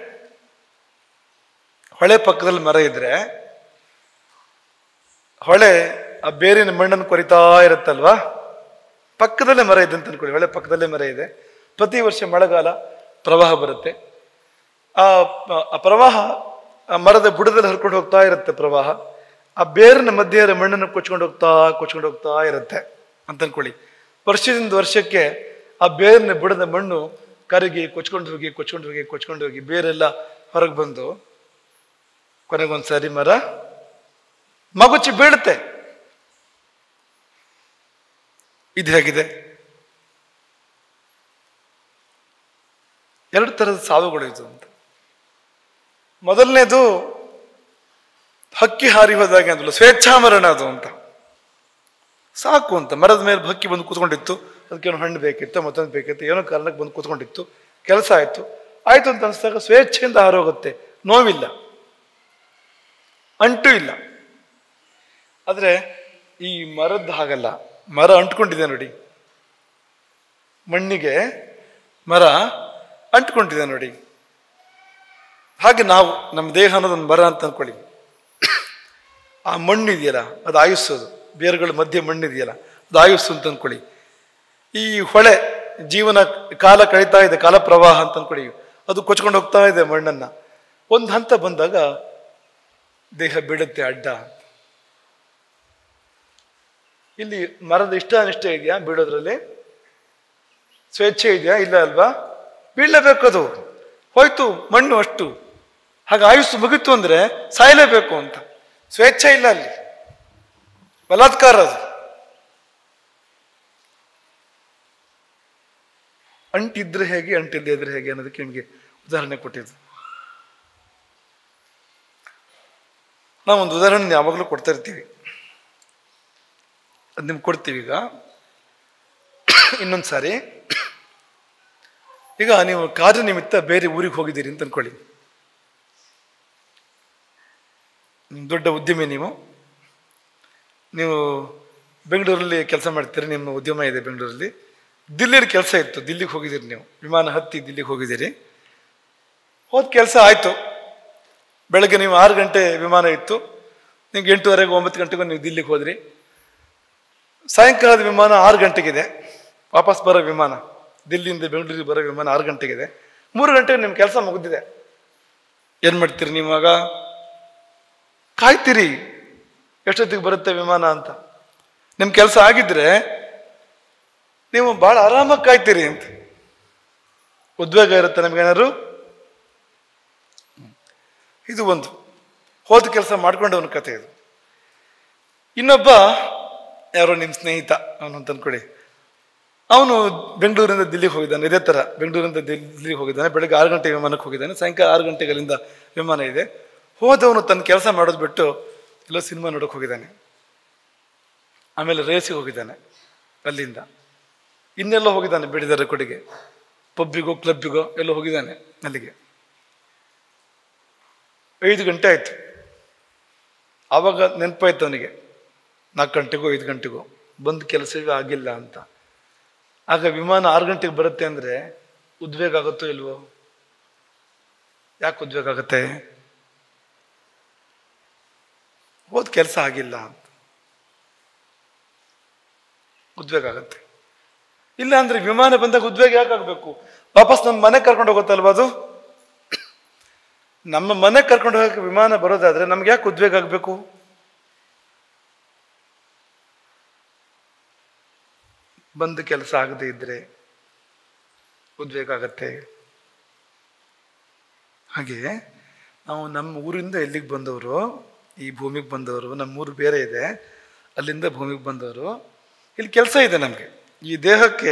ಹೊಳೆ ಪಕ್ಕದಲ್ಲಿ ಮರ ಇದ್ರೆ ಹೊಳೆ ಆ ಬೇರಿನ ಮಣ್ಣನ್ನು ಕೊರಿತಾ ಇರುತ್ತಲ್ವಾ, ಪಕ್ಕದಲ್ಲೇ ಮರ ಇದೆ ಅಂತ ಅನ್ಕೊಳ್ಳಿ, ಹೊಳೆ ಪಕ್ಕದಲ್ಲೇ ಮರ ಇದೆ. ಪ್ರತಿ ವರ್ಷ ಮಳೆಗಾಲ ಪ್ರವಾಹ ಬರುತ್ತೆ. ಆ ಪ್ರವಾಹ ಆ ಮರದ ಬುಡದಲ್ಲಿ ಹರ್ಕೊಂಡು ಹೋಗ್ತಾ ಇರುತ್ತೆ ಪ್ರವಾಹ. ಆ ಬೇರಿನ ಮಧ್ಯೆ ಮಣ್ಣನ್ನು ಕೊಚ್ಕೊಂಡು ಹೋಗ್ತಾ ಇರುತ್ತೆ ಅಂತ ಅನ್ಕೊಳ್ಳಿ. ವರ್ಷದಿಂದ ವರ್ಷಕ್ಕೆ ಆ ಬೇರಿನ ಬುಡದ ಮಣ್ಣು ಕರಗಿ ಕೊಚ್ಕೊಂಡು ಹೋಗಿ ಬೇರೆಲ್ಲ ಹೊರಗೆ ಬಂದು ಕೊನೆಗೊಂದ್ಸಾರಿ ಮರ ಮಗುಚಿ ಬೀಳುತ್ತೆ. ಇದು ಹೇಗಿದೆ? 2 ಥರದ ಸಾವುಗಳು ಇದು ಅಂತ. ಮೊದಲನೇದು ಹಕ್ಕಿ ಹಾರಿ ಹೋದಾಗ ಅಂದ್ರಲ್ಲ, ಸ್ವೇಚ್ಛಾ ಮರಣ ಅದು ಅಂತ. ಸಾಕು ಅಂತ ಮರದ ಮೇಲೆ ಹಕ್ಕಿ ಬಂದು ಕೂತ್ಕೊಂಡಿತ್ತು, ಅದಕ್ಕೇನೋ ಹಣ್ಣು ಬೇಕಿತ್ತು, ಮತ್ತೊಂದು ಬೇಕಿತ್ತು, ಏನೋ ಕಾರಣಕ್ಕೆ ಬಂದು ಕೂತ್ಕೊಂಡಿತ್ತು, ಕೆಲಸ ಆಯ್ತು ಅಂತ ಅನಿಸಿದಾಗ ಸ್ವೇಚ್ಛೆಯಿಂದ ಹಾರೋಗುತ್ತೆ, ನೋವಿಲ್ಲ, ಅಂಟು ಇಲ್ಲ. ಆದರೆ ಈ ಮರದ್ದು ಹಾಗಲ್ಲ. ಮರ ಅಂಟ್ಕೊಂಡಿದೆ ನೋಡಿ, ಮಣ್ಣಿಗೆ ಮರ ಅಂಟ್ಕೊಂಡಿದೆ ನೋಡಿ. ಹಾಗೆ ನಾವು ನಮ್ಮ ದೇಹ ಅನ್ನೋದೊಂದು ಮರ ಅಂತ ಅನ್ಕೊಳ್ಳಿ. ಆ ಮಣ್ಣು ಇದೆಯಲ್ಲ ಅದು ಆಯುಸ್ಸೋದು, ಬೇರುಗಳ ಮಧ್ಯೆ ಮಣ್ಣಿದೆಯಲ್ಲ ಅದು ಆಯುಸ್ಸು ಅಂತ ಅನ್ಕೊಳ್ಳಿ. ಈ ಹೊಳೆ ಜೀವನ ಕಾಲ ಕಳೀತಾ ಇದೆ, ಕಾಲ ಪ್ರವಾಹ ಅಂತ ಅನ್ಕೊಳ್ಳಿ, ಅದು ಕೊಚ್ಕೊಂಡು ಹೋಗ್ತಾ ಇದೆ ಮಣ್ಣನ್ನ. ಒಂದು ಹಂತ ಬಂದಾಗ ದೇಹ ಬಿಡುತ್ತೆ ಅಡ್ಡ. ಇಲ್ಲಿ ಮರದ ಇಷ್ಟ ಅನಿಷ್ಟ ಇದೆಯಾ ಬೀಳೋದ್ರಲ್ಲಿ? ಸ್ವೇಚ್ಛೆ ಇದೆಯಾ? ಇಲ್ಲ ಅಲ್ವಾ? ಬೀಳಲೇಬೇಕದು, ಹೋಯ್ತು ಮಣ್ಣು ಅಷ್ಟು. ಹಾಗೆ ಆಯುಸ್ಸು ಮುಗಿತು ಅಂದ್ರೆ ಸಾಯಲೇಬೇಕು ಅಂತ. ಸ್ವೇಚ್ಛೆ ಇಲ್ಲ ಅಲ್ಲಿ, ಬಲಾತ್ಕಾರ ಅದು. ಅಂಟಿದ್ರೆ ಹೇಗೆ, ಅಂಟಿಲ್ಲದೆ ಇದ್ರೆ ಹೇಗೆ ಅನ್ನೋದಕ್ಕೆ ನಿಮಗೆ ಉದಾಹರಣೆ ಕೊಟ್ಟಿದ್ದು. ನಾವೊಂದು ಉದಾಹರಣೆ ಯಾವಾಗಲೂ ಕೊಡ್ತಾ ಇರ್ತೀವಿ, ಅದು ನಿಮ್ಗೆ ಕೊಡ್ತೀವಿ. ಈಗ ಇನ್ನೊಂದು ಸಾರಿ, ಈಗ ನೀವು ಕಾರ್ಯನಿಮಿತ್ತ ಬೇರೆ ಊರಿಗೆ ಹೋಗಿದ್ದೀರಿ ಅಂತ ಅನ್ಕೊಳ್ಳಿ. ದೊಡ್ಡ ಉದ್ಯಮಿ ನೀವು ಬೆಂಗಳೂರಲ್ಲಿ ಕೆಲಸ ಮಾಡ್ತೀರಿ, ನಿಮ್ಮ ಉದ್ಯಮ ಇದೆ ಬೆಂಗಳೂರಲ್ಲಿ. ದಿಲ್ಲಿಯಲ್ಲಿ ಕೆಲಸ ಇತ್ತು, ದಿಲ್ಲಿಗೆ ಹೋಗಿದ್ದೀರಿ, ನೀವು ವಿಮಾನ ಹತ್ತಿ ದಿಲ್ಲಿಗೆ ಹೋಗಿದ್ದೀರಿ. ಹೋದ ಕೆಲಸ ಆಯಿತು. ಬೆಳಗ್ಗೆ ನೀವು 6 ಗಂಟೆ ವಿಮಾನ ಇತ್ತು, ನಿಮ್ಗೆ 8:30 9 ಗಂಟೆಗೂ ನೀವು ದಿಲ್ಲಿಗೆ ಹೋದ್ರಿ. ಸಾಯಂಕಾಲದ ವಿಮಾನ 6 ಗಂಟೆಗಿದೆ, ವಾಪಸ್ ಬರೋ ವಿಮಾನ, ದಿಲ್ಲಿಯಿಂದ ಬೆಂಗಳೂರಿಗೆ ಬರೋ ವಿಮಾನ 6 ಗಂಟೆಗಿದೆ. 3 ಗಂಟೆಗೆ ನಿಮ್ಮ ಕೆಲಸ ಮುಗಿದಿದೆ. ಏನು ಮಾಡ್ತೀರಿ ನೀವಾಗ? ಕಾಯ್ತೀರಿ ಎಷ್ಟೊತ್ತಿಗೆ ಬರುತ್ತೆ ವಿಮಾನ ಅಂತ. ನಿಮ್ಮ ಕೆಲಸ ಆಗಿದ್ರೆ ನೀವು ಭಾಳ ಆರಾಮಾಗಿ ಕಾಯ್ತೀರಿ ಅಂತ. ಉದ್ವೇಗ ಇರುತ್ತೆ ನಮ್ಗೇನಾದ್ರು. ಇದು ಒಂದು ಹೋದ ಕೆಲಸ ಮಾಡ್ಕೊಂಡವನ ಕಥೆ ಇದು. ಇನ್ನೊಬ್ಬ ಯಾರೋ ನಿಮ್ಮ ಸ್ನೇಹಿತ ಅವನು ಅಂತ ಅನ್ಕೊಳ್ಳಿ, ಅವನು ಬೆಂಗಳೂರಿಂದ ದಿಲ್ಲಿಗೆ ಹೋಗಿದ್ದಾನೆ. ಇದೇ ಥರ ಬೆಂಗಳೂರಿಂದ ದಿಲ್ಲಿಗೆ ಹೋಗಿದ್ದಾನೆ. ಬೆಳಗ್ಗೆ 6 ಗಂಟೆ ವಿಮಾನಕ್ಕೆ ಹೋಗಿದ್ದಾನೆ, ಸಾಯಂಕಾಲ 6 ಗಂಟೆಗೆ ಅಲ್ಲಿಂದ ವಿಮಾನ ಇದೆ. ಹೋದವನು ತನ್ನ ಕೆಲಸ ಮಾಡೋದು ಬಿಟ್ಟು ಎಲ್ಲೋ ಸಿನಿಮಾ ನೋಡೋಕೆ ಹೋಗಿದ್ದಾನೆ, ಆಮೇಲೆ ರೇಸಿಗೆ ಹೋಗಿದ್ದಾನೆ, ಅಲ್ಲಿಂದ ಇನ್ನೆಲ್ಲೋ ಹೋಗಿದ್ದಾನೆ, ಬಿಡಿದಾರೆ ಕೊಡಿಗೆ. ಪಬ್ಬಿಗೋ ಕ್ಲಬ್ಬಿಗೋ ಎಲ್ಲೋ ಹೋಗಿದ್ದಾನೆ. ಅಲ್ಲಿಗೆ 5 ಗಂಟೆ ಆಯ್ತು. ಆವಾಗ ನೆನಪಾಯ್ತು ಅವನಿಗೆ 4 ಗಂಟೆಗೋ 5 ಗಂಟೆಗೋ ಬಂದು ಕೆಲಸವೇ ಆಗಿಲ್ಲ ಅಂತ. ಆಗ ವಿಮಾನ 6 ಗಂಟೆಗೆ ಬರುತ್ತೆ ಅಂದ್ರೆ ಉದ್ವೇಗ ಆಗುತ್ತೋ ಇಲ್ವೋ? ಯಾಕೆ ಉದ್ವೇಗ ಆಗುತ್ತೆ? ಹೋದ್ ಕೆಲಸ ಆಗಿಲ್ಲ ಅಂತ ಉದ್ವೇಗ ಆಗತ್ತೆ. ಇಲ್ಲ ಅಂದ್ರೆ ವಿಮಾನ ಬಂದಾಗ ಉದ್ವೇಗ ಯಾಕೆ ಆಗ್ಬೇಕು? ವಾಪಸ್ ನಮ್ಮ ಮನೆ ಕರ್ಕೊಂಡು ಹೋಗುತ್ತಲ್ವ ಅದು. ನಮ್ಮ ಮನೆ ಕರ್ಕೊಂಡು ಹೋಗಕ್ಕೆ ವಿಮಾನ ಬರೋದಾದ್ರೆ ನಮ್ಗೆ ಯಾಕೆ ಉದ್ವೇಗ ಆಗ್ಬೇಕು? ಬಂದು ಕೆಲಸ ಆಗದೆ ಇದ್ರೆ ಉದ್ವೇಗ ಆಗತ್ತೆ. ಹಾಗೆ ನಾವು ನಮ್ಮ ಊರಿಂದ ಎಲ್ಲಿಗೆ ಬಂದವರು, ಈ ಭೂಮಿಗೆ ಬಂದವರು, ನಮ್ಮೂರು ಬೇರೆ ಇದೆ, ಅಲ್ಲಿಂದ ಭೂಮಿಗೆ ಬಂದವರು, ಇಲ್ಲಿ ಕೆಲಸ ಇದೆ ನಮಗೆ. ಈ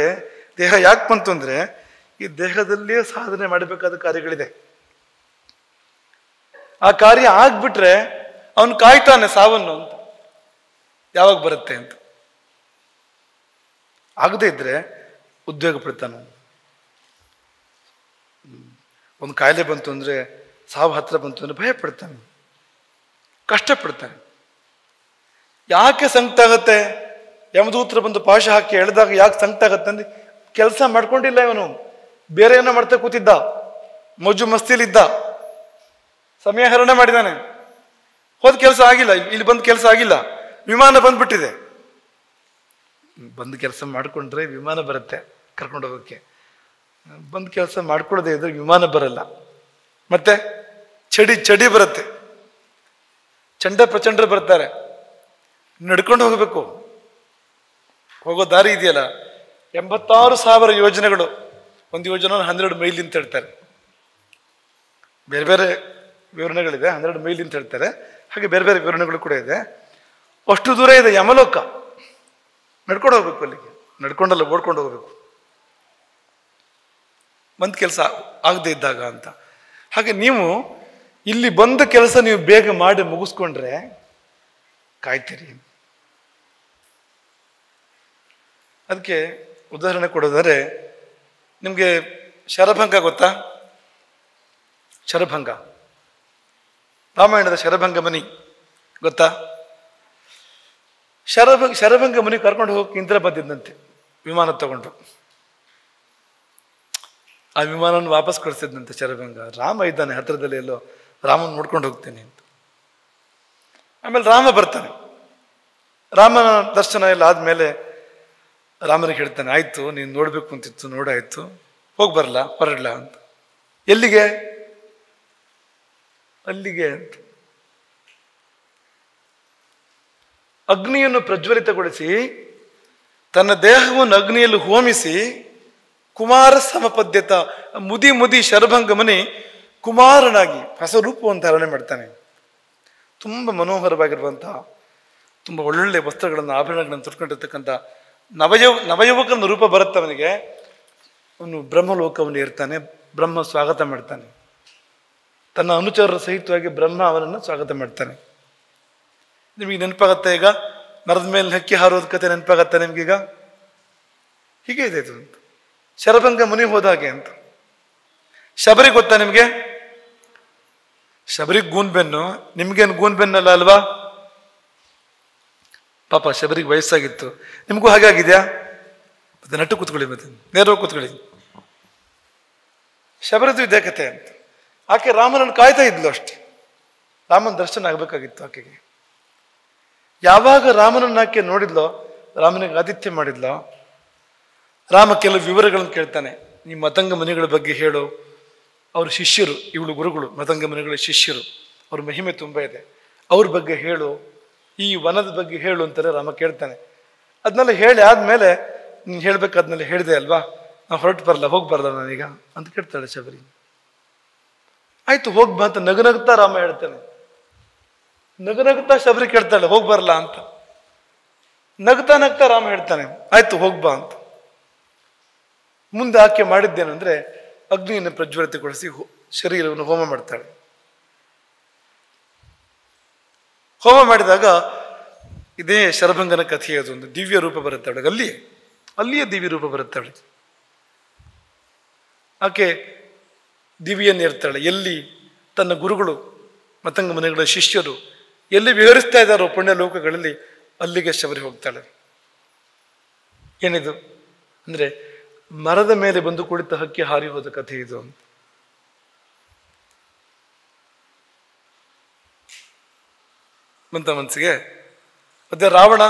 ದೇಹ ಯಾಕೆ ಬಂತು ಅಂದ್ರೆ ಈ ದೇಹದಲ್ಲಿಯೇ ಸಾಧನೆ ಮಾಡಬೇಕಾದ ಕಾರ್ಯಗಳಿದೆ. ಆ ಕಾರ್ಯ ಆಗ್ಬಿಟ್ರೆ ಅವನು ಕಾಯ್ತಾನೆ ಸಾವನ್ನು ಅಂತ, ಯಾವಾಗ ಬರುತ್ತೆ ಅಂತ. ಆಗದೆ ಇದ್ರೆ ಉದ್ವೇಗ ಪಡ್ತಾನೆ. ಒಂದು ಕಾಯಿಲೆ ಬಂತು ಅಂದ್ರೆ, ಸಾವು ಹತ್ರ ಬಂತು ಅಂದ್ರೆ ಭಯ ಪಡ್ತಾನೆ, ಕಷ್ಟಪಡ್ತಾನೆ. ಯಾಕೆ ಸಂಕಟ ಆಗತ್ತೆ? ಯಮದೂತ್ರ ಬಂದು ಪಾಶ ಹಾಕಿ ಎಳೆದಾಗ ಯಾಕೆ ಸಂಕಟ ಆಗತ್ತೆ ಅಂದ್ರೆ ಕೆಲಸ ಮಾಡ್ಕೊಂಡಿಲ್ಲ ಇವನು, ಬೇರೆ ಏನೋ ಮಾಡ್ತಾ ಕೂತಿದ್ದ, ಮೋಜು ಮಸ್ತಿಲಿದ್ದ, ಸಮಯ ಹರಣ ಮಾಡಿದಾನೆ. ಹೋದ ಕೆಲಸ ಆಗಿಲ್ಲ, ಇಲ್ಲಿ ಬಂದು ಕೆಲಸ ಆಗಿಲ್ಲ, ವಿಮಾನ ಬಂದ್ಬಿಟ್ಟಿದೆ. ಬಂದು ಕೆಲಸ ಮಾಡ್ಕೊಂಡ್ರೆ ವಿಮಾನ ಬರುತ್ತೆ ಕರ್ಕೊಂಡು ಹೋಗೋಕ್ಕೆ. ಬಂದು ಕೆಲಸ ಮಾಡ್ಕೊಳ್ಳೋದೇ ಇದ್ರೆ ವಿಮಾನ ಬರಲ್ಲ, ಮತ್ತೆ ಚಡಿ ಬರುತ್ತೆ, ಚಂಡ ಪ್ರಚಂಡ್ರು ಬರ್ತಾರೆ, ನಡ್ಕೊಂಡು ಹೋಗಬೇಕು. ಹೋಗೋ ದಾರಿ ಇದೆಯಲ್ಲ, 86,000 ಯೋಜನೆಗಳು. ಒಂದು ಯೋಜನೆ 12 ಮೈಲ್ ಅಂತ ಹೇಳ್ತಾರೆ, ಬೇರೆ ಬೇರೆ ವಿವರಣೆಗಳಿದೆ. 12 ಮೈಲ್ ಅಂತ ಹೇಳ್ತಾರೆ, ಹಾಗೆ ಬೇರೆ ಬೇರೆ ವಿವರಣೆಗಳು ಕೂಡ ಇದೆ. ಅಷ್ಟು ದೂರ ಇದೆ ಯಮಲೋಕ, ನಡ್ಕೊಂಡು ಹೋಗ್ಬೇಕು ಅಲ್ಲಿಗೆ. ನಡ್ಕೊಂಡಲ್ಲ, ಓಡ್ಕೊಂಡು ಹೋಗ್ಬೇಕು ಬಂದ್ ಕೆಲಸ ಆಗದೆ ಇದ್ದಾಗ ಅಂತ. ಹಾಗೆ ನೀವು ಇಲ್ಲಿ ಬಂದ ಕೆಲಸ ನೀವು ಬೇಗ ಮಾಡಿ ಮುಗಿಸ್ಕೊಂಡ್ರೆ ಕಾಯ್ತೀರಿ. ಅದಕ್ಕೆ ಉದಾಹರಣೆ ಕೊಡೋದಾದ್ರೆ, ನಿಮಗೆ ಶರಭಂಗ ಗೊತ್ತಾ? ಶರಭಂಗ, ರಾಮಾಯಣದ ಶರಭಂಗ ಮುನಿ ಗೊತ್ತಾ? ಶರಭಂಗ ಮುನಿ ಕರ್ಕೊಂಡು ಹೋಗಕ್ಕೆ ಇಂದ್ರ ಬಂದಿದ್ದಂತೆ ವಿಮಾನ ತಗೊಂಡು. ಆ ವಿಮಾನವನ್ನು ವಾಪಸ್ ಕಳಿಸಿದ್ದಂತೆ ಶರಭಂಗ. ರಾಮ ಇದ್ದಾನೆ ಹತ್ರದಲ್ಲಿ, ಎಲ್ಲೋ ರಾಮನ್ ನೋಡ್ಕೊಂಡು ಹೋಗ್ತೇನೆ ಅಂತ. ಆಮೇಲೆ ರಾಮ ಬರ್ತಾನೆ. ರಾಮನ ದರ್ಶನ ಎಲ್ಲ ಆದ್ಮೇಲೆ ರಾಮನಿಗೆ ಹೇಳ್ತಾನೆ, ಆಯ್ತು ನೀನು ನೋಡ್ಬೇಕು ಅಂತಿತ್ತು, ನೋಡಾಯ್ತು, ಹೋಗಿ ಬರಲ್ಲ, ಹೊರಡ್ಲ ಅಂತ. ಎಲ್ಲಿಗೆ? ಅಲ್ಲಿಗೆ ಅಂತ. ಅಗ್ನಿಯನ್ನು ಪ್ರಜ್ವಲಿತಗೊಳಿಸಿ ತನ್ನ ದೇಹವನ್ನು ಅಗ್ನಿಯಲ್ಲಿ ಹೋಮಿಸಿ ಕುಮಾರ ಸಮಪದ್ಯತ ಮುದಿ ಶರಭಂಗ ಮುನಿ ಕುಮಾರನಾಗಿ ಹೊಸ ರೂಪವನ್ನು ಧಾರಣೆ ಮಾಡ್ತಾನೆ. ತುಂಬ ಮನೋಹರವಾಗಿರುವಂತಹ, ತುಂಬ ಒಳ್ಳೊಳ್ಳೆ ವಸ್ತ್ರಗಳನ್ನು, ಆಭರಣಗಳನ್ನು ತೊಟ್ಕೊಂಡಿರ್ತಕ್ಕಂಥ ನವಯುವಕನ ರೂಪ ಬರುತ್ತೆ ಅವನಿಗೆ. ಅವನು ಬ್ರಹ್ಮಲೋಕವನ್ನು ಇರ್ತಾನೆ, ಬ್ರಹ್ಮ ಸ್ವಾಗತ ಮಾಡ್ತಾನೆ. ತನ್ನ ಅನುಚರರ ಸಹಿತವಾಗಿ ಬ್ರಹ್ಮ ಅವನನ್ನು ಸ್ವಾಗತ ಮಾಡ್ತಾನೆ. ನಿಮಗೆ ನೆನಪಾಗತ್ತೆ ಈಗ ಮರದ ಮೇಲೆ ಹಕ್ಕಿ ಹಾರೋದ್ ಕತೆ ನೆನಪಾಗತ್ತೆ ನಿಮ್ಗೀಗ? ಹೀಗೆ ಇದೆ ಇದು ಅಂತ. ಶರಭಂಗ ಮುನಿ ಹೋದಾಗೆ ಅಂತ. ಶಬರಿ ಗೊತ್ತಾ ನಿಮ್ಗೆ? ಶಬರಿಗೆ ಗೂನ್ಬೆನ್ನು, ನಿಮ್ಗೇನು ಗೂನ್ಬೆನ್ನಲ್ಲ ಅಲ್ವಾ? ಪಾಪ ಶಬರಿಗೆ ವಯಸ್ಸಾಗಿತ್ತು, ನಿಮಗೂ ಹಾಗೆ ಆಗಿದೆಯಾ? ಮತ್ತೆ ನಟ್ಟು ಕೂತ್ಕೊಳ್ಳಿ, ಮತ್ತೆ ನೇರವಾಗಿ ಕೂತ್ಕೊಳ್ಳಿ. ಶಬರದ್ದು ಇದೇ ಕತೆ ಅಂತ. ಆಕೆ ರಾಮನನ್ನು ಕಾಯ್ತಾ ಇದ್ಲು ಅಷ್ಟೆ. ರಾಮನ ದರ್ಶನ ಆಗ್ಬೇಕಾಗಿತ್ತು ಆಕೆಗೆ. ಯಾವಾಗ ರಾಮನನ್ನ ಆಕೆ ನೋಡಿದ್ಲೋ, ರಾಮನಿಗೆ ಆತಿಥ್ಯ ಮಾಡಿದ್ಲೋ, ರಾಮ ಕೆಲವು ವಿವರಗಳನ್ನು ಕೇಳ್ತಾನೆ. ಈ ಮತಂಗ ಮುನಿಗಳ ಬಗ್ಗೆ ಹೇಳು, ಅವ್ರ ಶಿಷ್ಯರು, ಇವಳು ಗುರುಗಳು, ಮತಂಗ ಮುನಿಗಳ ಶಿಷ್ಯರು, ಅವ್ರ ಮಹಿಮೆ ತುಂಬ ಇದೆ, ಅವ್ರ ಬಗ್ಗೆ ಹೇಳು, ಈ ವನದ ಬಗ್ಗೆ ಹೇಳು ಅಂತಾರೆ ರಾಮ ಕೇಳ್ತಾನೆ. ಅದನ್ನೆಲ್ಲ ಹೇಳಿ ಆದ್ಮೇಲೆ, ನೀನು ಹೇಳ್ಬೇಕು ಅದನ್ನೆಲ್ಲ ಹೇಳಿದೆ ಅಲ್ವಾ, ನಾವು ಹೊರಟು ಬರಲ್ಲ, ಹೋಗಿ ಬರಲ್ಲ ನಾನೀಗ ಅಂತ ಕೇಳ್ತಾಳೆ ಶಬರಿ. ಆಯ್ತು ಹೋಗ್ಬಾ ಅಂತ ನಗನಗ್ತಾ ರಾಮ ಹೇಳ್ತಾನೆ. ನಗನಗ್ತಾ ಶಬರಿ ಕೇಳ್ತಾಳೆ ಹೋಗಿ ಬರಲ್ಲ ಅಂತ. ನಗ್ತಾ ರಾಮ ಹೇಳ್ತಾನೆ ಆಯ್ತು ಹೋಗ್ಬಾ ಅಂತ. ಮುಂದೆ ಆಕೆ ಮಾಡಿದ್ದೇನೆಂದ್ರೆ ಅಗ್ನಿಯನ್ನು ಪ್ರಜ್ವಲಿತಗೊಳಿಸಿ ಶರೀರವನ್ನು ಹೋಮ ಮಾಡ್ತಾಳೆ. ಹೋಮ ಮಾಡಿದಾಗ ಇದೇ ಶರಭಂಗನ ಕಥೆಯ ಒಂದು ದಿವ್ಯ ರೂಪ ಬರುತ್ತೆ ಅವಳಿಗೆ. ಅಲ್ಲಿಯೇ ದಿವ್ಯ ರೂಪ ಬರುತ್ತೆ ಅವಳಿಗೆ. ಆಕೆ ದಿವಿಯನ್ನು ಇರ್ತಾಳೆ. ಎಲ್ಲಿ ತನ್ನ ಗುರುಗಳು ಮತಂಗ ಮನೆಗಳ ಶಿಷ್ಯರು ಎಲ್ಲಿ ವಿಹರಿಸ್ತಾ ಇದ್ದಾರೋ ಪುಣ್ಯ ಲೋಕಗಳಲ್ಲಿ ಅಲ್ಲಿಗೆ ಶಬರಿ ಹೋಗ್ತಾಳೆ. ಏನಿದು ಅಂದ್ರೆ ಮರದ ಮೇಲೆ ಬಂದು ಕುಳಿತ ಹಕ್ಕಿ ಹಾರಿ ಹೋದ ಕಥೆ ಇದು. ಬಂತ ಮನಸ್ಸಿಗೆ. ಮತ್ತೆ ರಾವಣ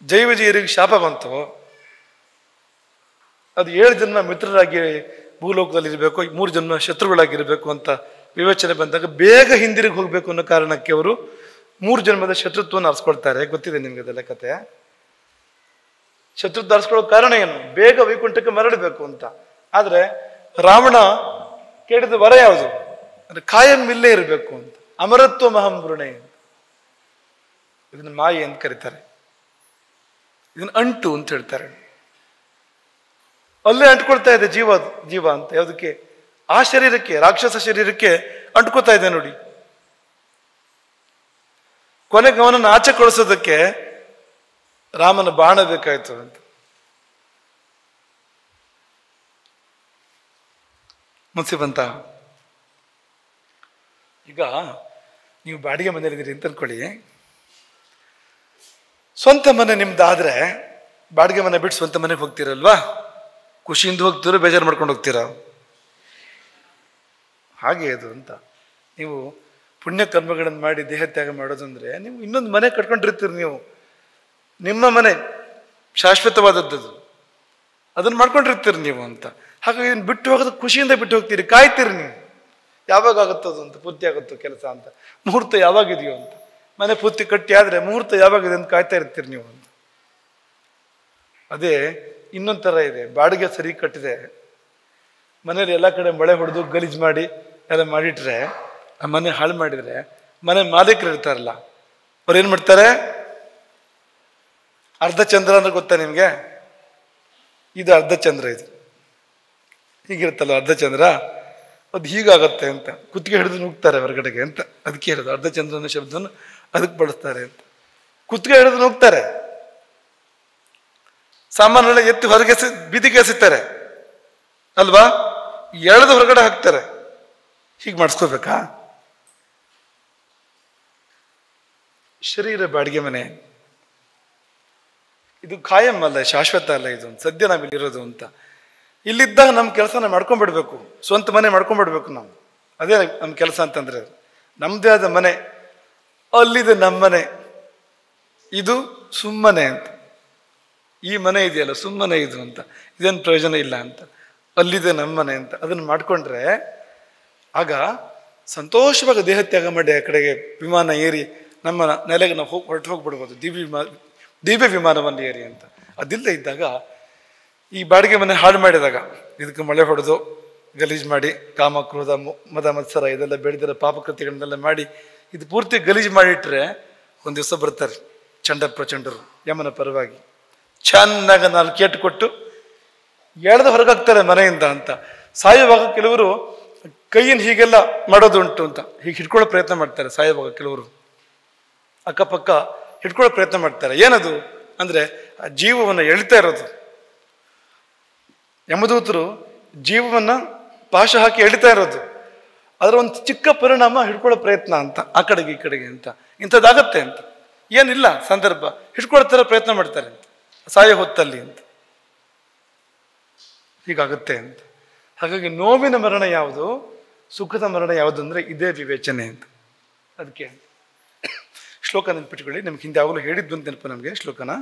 ಜೈವಜಿಯರಿಗೆ ಶಾಪ ಬಂತು. ಅದು 7 ಜನ್ಮ ಮಿತ್ರರಾಗಿ ಭೂಲೋಕದಲ್ಲಿ ಇರಬೇಕು, 3 ಜನ್ಮ ಶತ್ರುಗಳಾಗಿರ್ಬೇಕು ಅಂತ ವಿವೇಚನೆ ಬಂದಾಗ ಬೇಗ ಹಿಂದಿರುಗಿ ಹೋಗ್ಬೇಕು ಅನ್ನೋ ಕಾರಣಕ್ಕೆ ಅವರು 3 ಜನ್ಮದ ಶತ್ರುತ್ವವನ್ನು ಆರಿಸ್ಕೊಳ್ತಾರೆ. ಗೊತ್ತಿದೆ ನಿಮ್ಗೆ ಅದೆಲ್ಲ ಕತೆ. ಶತ್ರುತ್ವ ಆರಿಸ್ಕೊಳ್ಳೋ ಕಾರಣ ಏನು? ಬೇಗ ವೈಕುಂಠಕ್ಕೆ ಮರಳಬೇಕು ಅಂತ. ಆದ್ರೆ ರಾವಣ ಕೇಳಿದ ವರ ಯಾವುದು ಅಂದ್ರೆ ಕಾಯಂ ಇಲ್ಲೇ ಇರಬೇಕು ಅಂತ. ಅಮರತ್ವ ಮಹಂಬೃಣೆ ಅಂತ. ಇದನ್ನ ಮಾಯೆ ಅಂತ ಕರೀತಾರೆ. ಇದನ್ನ ಅಂಟು ಅಂತ ಹೇಳ್ತಾರೆ. ಅಲ್ಲೇ ಅಂಟ್ಕೊಳ್ತಾ ಇದೆ ಜೀವ ಅಂತ. ಯಾವುದಕ್ಕೆ? ಆ ಶರೀರಕ್ಕೆ, ರಾಕ್ಷಸ ಶರೀರಕ್ಕೆ ಅಂಟ್ಕೋತಾ ಇದೆ ನೋಡಿ. ಕೊನೆಗೆ ಅವನನ್ನು ಆಚೆ ಕಳಿಸೋದಕ್ಕೆ ರಾಮನ ಬಾಣ ಬೇಕಾಯ್ತು ಅಂತ. ಮುನ್ಸಿ ಬಂತ. ಈಗ ನೀವು ಬಾಡಿಗೆ ಮನೆಯಲ್ಲಿದ್ದೀರಿ ಅಂತ ಅನ್ಕೊಳ್ಳಿ. ಸ್ವಂತ ಮನೆ ನಿಮ್ದಾದ್ರೆ ಬಾಡಿಗೆ ಮನೆ ಬಿಟ್ಟು ಸ್ವಂತ ಮನೆಗೆ ಹೋಗ್ತೀರಲ್ವಾ? ಖುಷಿಯಿಂದ ಹೋಗ್ತೀರೋ ಬೇಜಾರು ಮಾಡ್ಕೊಂಡು ಹೋಗ್ತೀರಾ? ಹಾಗೆ ಅದು ಅಂತ. ನೀವು ಪುಣ್ಯ ಕರ್ಮಗಳನ್ನು ಮಾಡಿ ದೇಹ ತ್ಯಾಗ ಮಾಡೋದಂದ್ರೆ ನೀವು ಇನ್ನೊಂದು ಮನೆ ಕಟ್ಕೊಂಡಿರ್ತೀರಿ. ನೀವು ನಿಮ್ಮ ಮನೆ ಶಾಶ್ವತವಾದದ್ದು, ಅದನ್ನು ಮಾಡ್ಕೊಂಡಿರ್ತೀರಿ ನೀವು ಅಂತ. ಹಾಗಾಗಿ ಇದನ್ನು ಬಿಟ್ಟು ಹೋಗೋದು ಖುಷಿಯಿಂದ ಬಿಟ್ಟು ಹೋಗ್ತೀರಿ, ಕಾಯ್ತೀರಿ ನೀವು. ಯಾವಾಗ ಆಗುತ್ತದು ಅಂತ, ಪೂರ್ತಿ ಆಗುತ್ತೋ ಕೆಲಸ ಅಂತ, ಮುಹೂರ್ತ ಯಾವಾಗಿದೆಯೋ ಅಂತ. ಮನೆ ಪೂರ್ತಿ ಕಟ್ಟಿ ಆದ್ರೆ ಮುಹೂರ್ತ ಯಾವಾಗಿದೆ ಅಂತ ಕಾಯ್ತಾ ಇರ್ತೀರಿ ನೀವು ಅಂತ. ಅದೇ ಇನ್ನೊಂದು ಥರ ಇದೆ. ಬಾಡಿಗೆ ಸರಿ ಕಟ್ಟಿದೆ, ಮನೇಲಿ ಎಲ್ಲ ಕಡೆ ಮಳೆ ಹೊಡೆದು ಗಲೀಜು ಮಾಡಿ ಎಲ್ಲ ಮಾಡಿಟ್ರೆ, ಆ ಮನೆ ಹಾಳು ಮಾಡಿದ್ರೆ ಮನೆ ಮಾಲೀಕರು ಇರ್ತಾರಲ್ಲ ಅವ್ರು ಏನ್ ಮಾಡ್ತಾರೆ? ಅರ್ಧ ಚಂದ್ರ ಅಂದ್ರೆ ಗೊತ್ತಾ ನಿಮ್ಗೆ? ಇದು ಅರ್ಧ ಚಂದ್ರ, ಇದು ಹೀಗಿರುತ್ತಲ್ಲ ಅರ್ಧ ಚಂದ್ರ, ಅದು ಹೀಗಾಗತ್ತೆ ಅಂತ ಕುತ್ತಿಗೆ ಹಿಡಿದು ನುಗ್ತಾರೆ ಹೊರಗಡೆಗೆ ಅಂತ. ಅದಕ್ಕೆ ಹೇಳೋದು ಅರ್ಧ ಚಂದ್ರನ ಶಬ್ದವನ್ನು ಅದಕ್ಕೆ ಬಳಸ್ತಾರೆ ಅಂತ. ಕುತ್ತಿಗೆ ಹಿಡಿದು ನುಗ್ತಾರೆ, ಸಾಮಾನ್ಯ ಎತ್ತಿ ಹೊರಗೆ ಬೀದಿಗೆ ಎಸಿತಾರೆ ಅಲ್ವಾ? ಎಳೆದು ಹೊರಗಡೆ ಹಾಕ್ತಾರೆ. ಹೀಗೆ ಮಾಡಿಸ್ಕೋಬೇಕಾ? ಶರೀರ ಬಾಡಿಗೆ ಮನೆ, ಇದು ಖಾಯಂ ಅಲ್ಲ, ಶಾಶ್ವತ ಅಲ್ಲ. ಇದು ಸದ್ಯ ನಾವಿಲ್ಲಿರೋದು ಅಂತ. ಇಲ್ಲಿದ್ದಾಗ ನಮ್ಮ ಕೆಲಸನ ಮಾಡ್ಕೊಂಡ್ಬಿಡ್ಬೇಕು, ಸ್ವಂತ ಮನೆ ಮಾಡ್ಕೊಂಡ್ಬಿಡ್ಬೇಕು ನಾವು. ಅದೇ ನಮ್ಮ ಕೆಲಸ ಅಂತಂದ್ರೆ ನಮ್ದೇ ಆದ ಮನೆ. ಅಲ್ಲಿದೆ ನಮ್ಮ ಮನೆ, ಇದು ಸುಮ್ಮನೆ ಅಂತ. ಈ ಮನೆ ಇದೆಯಲ್ಲ ಸುಮ್ಮನೆ ಇದು ಅಂತ, ಇದೇನು ಪ್ರಯೋಜನ ಇಲ್ಲ ಅಂತ. ಅಲ್ಲಿದೆ ನಮ್ಮ ಮನೆ ಅಂತ ಅದನ್ನು ಮಾಡ್ಕೊಂಡ್ರೆ ಆಗ ಸಂತೋಷವಾಗಿ ದೇಹ ತ್ಯಾಗ ಮಾಡಿ ಆ ಕಡೆಗೆ ವಿಮಾನ ಏರಿ ನಮ್ಮ ನೆಲೆಗೆ ನಾವು ಹೊರಟು ಹೋಗ್ಬಿಡ್ಬೋದು, ದಿವ್ಯ ವಿಮಾನವನ್ನು ಏರಿ ಅಂತ. ಅದಿಲ್ಲ ಇದ್ದಾಗ ಈ ಬಾಡಿಗೆ ಮನೆ ಹಾಳು ಮಾಡಿದಾಗ, ಇದಕ್ಕೆ ಮಳೆ ಹೊಡೆದು ಗಲೀಜು ಮಾಡಿ ಕಾಮ ಕ್ರೋಧ ಮದ ಮತ್ಸರ ಇದೆಲ್ಲ ಬೆಳೆದಿರೋ ಪಾಪಕೃತ್ಯಗಳನ್ನೆಲ್ಲ ಮಾಡಿ ಇದು ಪೂರ್ತಿ ಗಲೀಜು ಮಾಡಿಟ್ರೆ ಒಂದು ದಿವಸ ಬರ್ತಾರೆ ಚಂಡ ಪ್ರಚಂಡರು ಯಮನ ಪರವಾಗಿ. ಚೆನ್ನಾಗಿ 4 ಕೇಟು ಕೊಟ್ಟು ಎಳೆದು ಹೊರಗಾಗ್ತಾರೆ ಮನೆಯಿಂದ ಅಂತ. ಸಾಯುವಾಗ ಕೆಲವರು ಕೈಯನ್ನು ಹೀಗೆಲ್ಲ ಮಾಡೋದುಂಟು ಅಂತ ಹೀಗೆ ಹಿಡ್ಕೊಳ್ಳೋ ಪ್ರಯತ್ನ ಮಾಡ್ತಾರೆ. ಸಾಯುವಾಗ ಕೆಲವರು ಅಕ್ಕಪಕ್ಕ ಹಿಡ್ಕೊಳ್ಳೋ ಪ್ರಯತ್ನ ಮಾಡ್ತಾರೆ. ಏನದು ಅಂದ್ರೆ ಆ ಜೀವವನ್ನು ಎಳಿತಾ ಇರೋದು. ಯಮದೂತರು ಜೀವವನ್ನ ಪಾಶ ಹಾಕಿ ಎಳಿತಾ ಇರೋದು, ಅದರ ಒಂದು ಚಿಕ್ಕ ಪರಿಣಾಮ ಹಿಡ್ಕೊಳ್ಳೋ ಪ್ರಯತ್ನ ಅಂತ, ಆ ಕಡೆಗೆ ಈ ಕಡೆಗೆ ಅಂತ. ಇಂಥದ್ದಾಗತ್ತೆ ಅಂತ ಏನಿಲ್ಲ ಸಂದರ್ಭ, ಹಿಡ್ಕೊಳ್ತಾರ ಪ್ರಯತ್ನ ಮಾಡ್ತಾರೆ ಅಂತ ಸಾಯ ಹೊತ್ತಲ್ಲಿ ಅಂತ. ಹೀಗಾಗುತ್ತೆ ಅಂತ. ಹಾಗಾಗಿ ನೋವಿನ ಮರಣ ಯಾವುದು, ಸುಖದ ಮರಣ ಯಾವುದು ಅಂದ್ರೆ ಇದೇ ವಿವೇಚನೆ ಅಂತ. ಅದಕ್ಕೆ ಶ್ಲೋಕ ನೆನ್ಪಿಟ್ಕೊಳ್ಳಿ. ನಮ್ಗೆ ಹಿಂದೆ ಯಾವಾಗಲೂ ಹೇಳಿದ್ದು ಅಂತ ನೆನಪು ನಮಗೆ ಶ್ಲೋಕನ.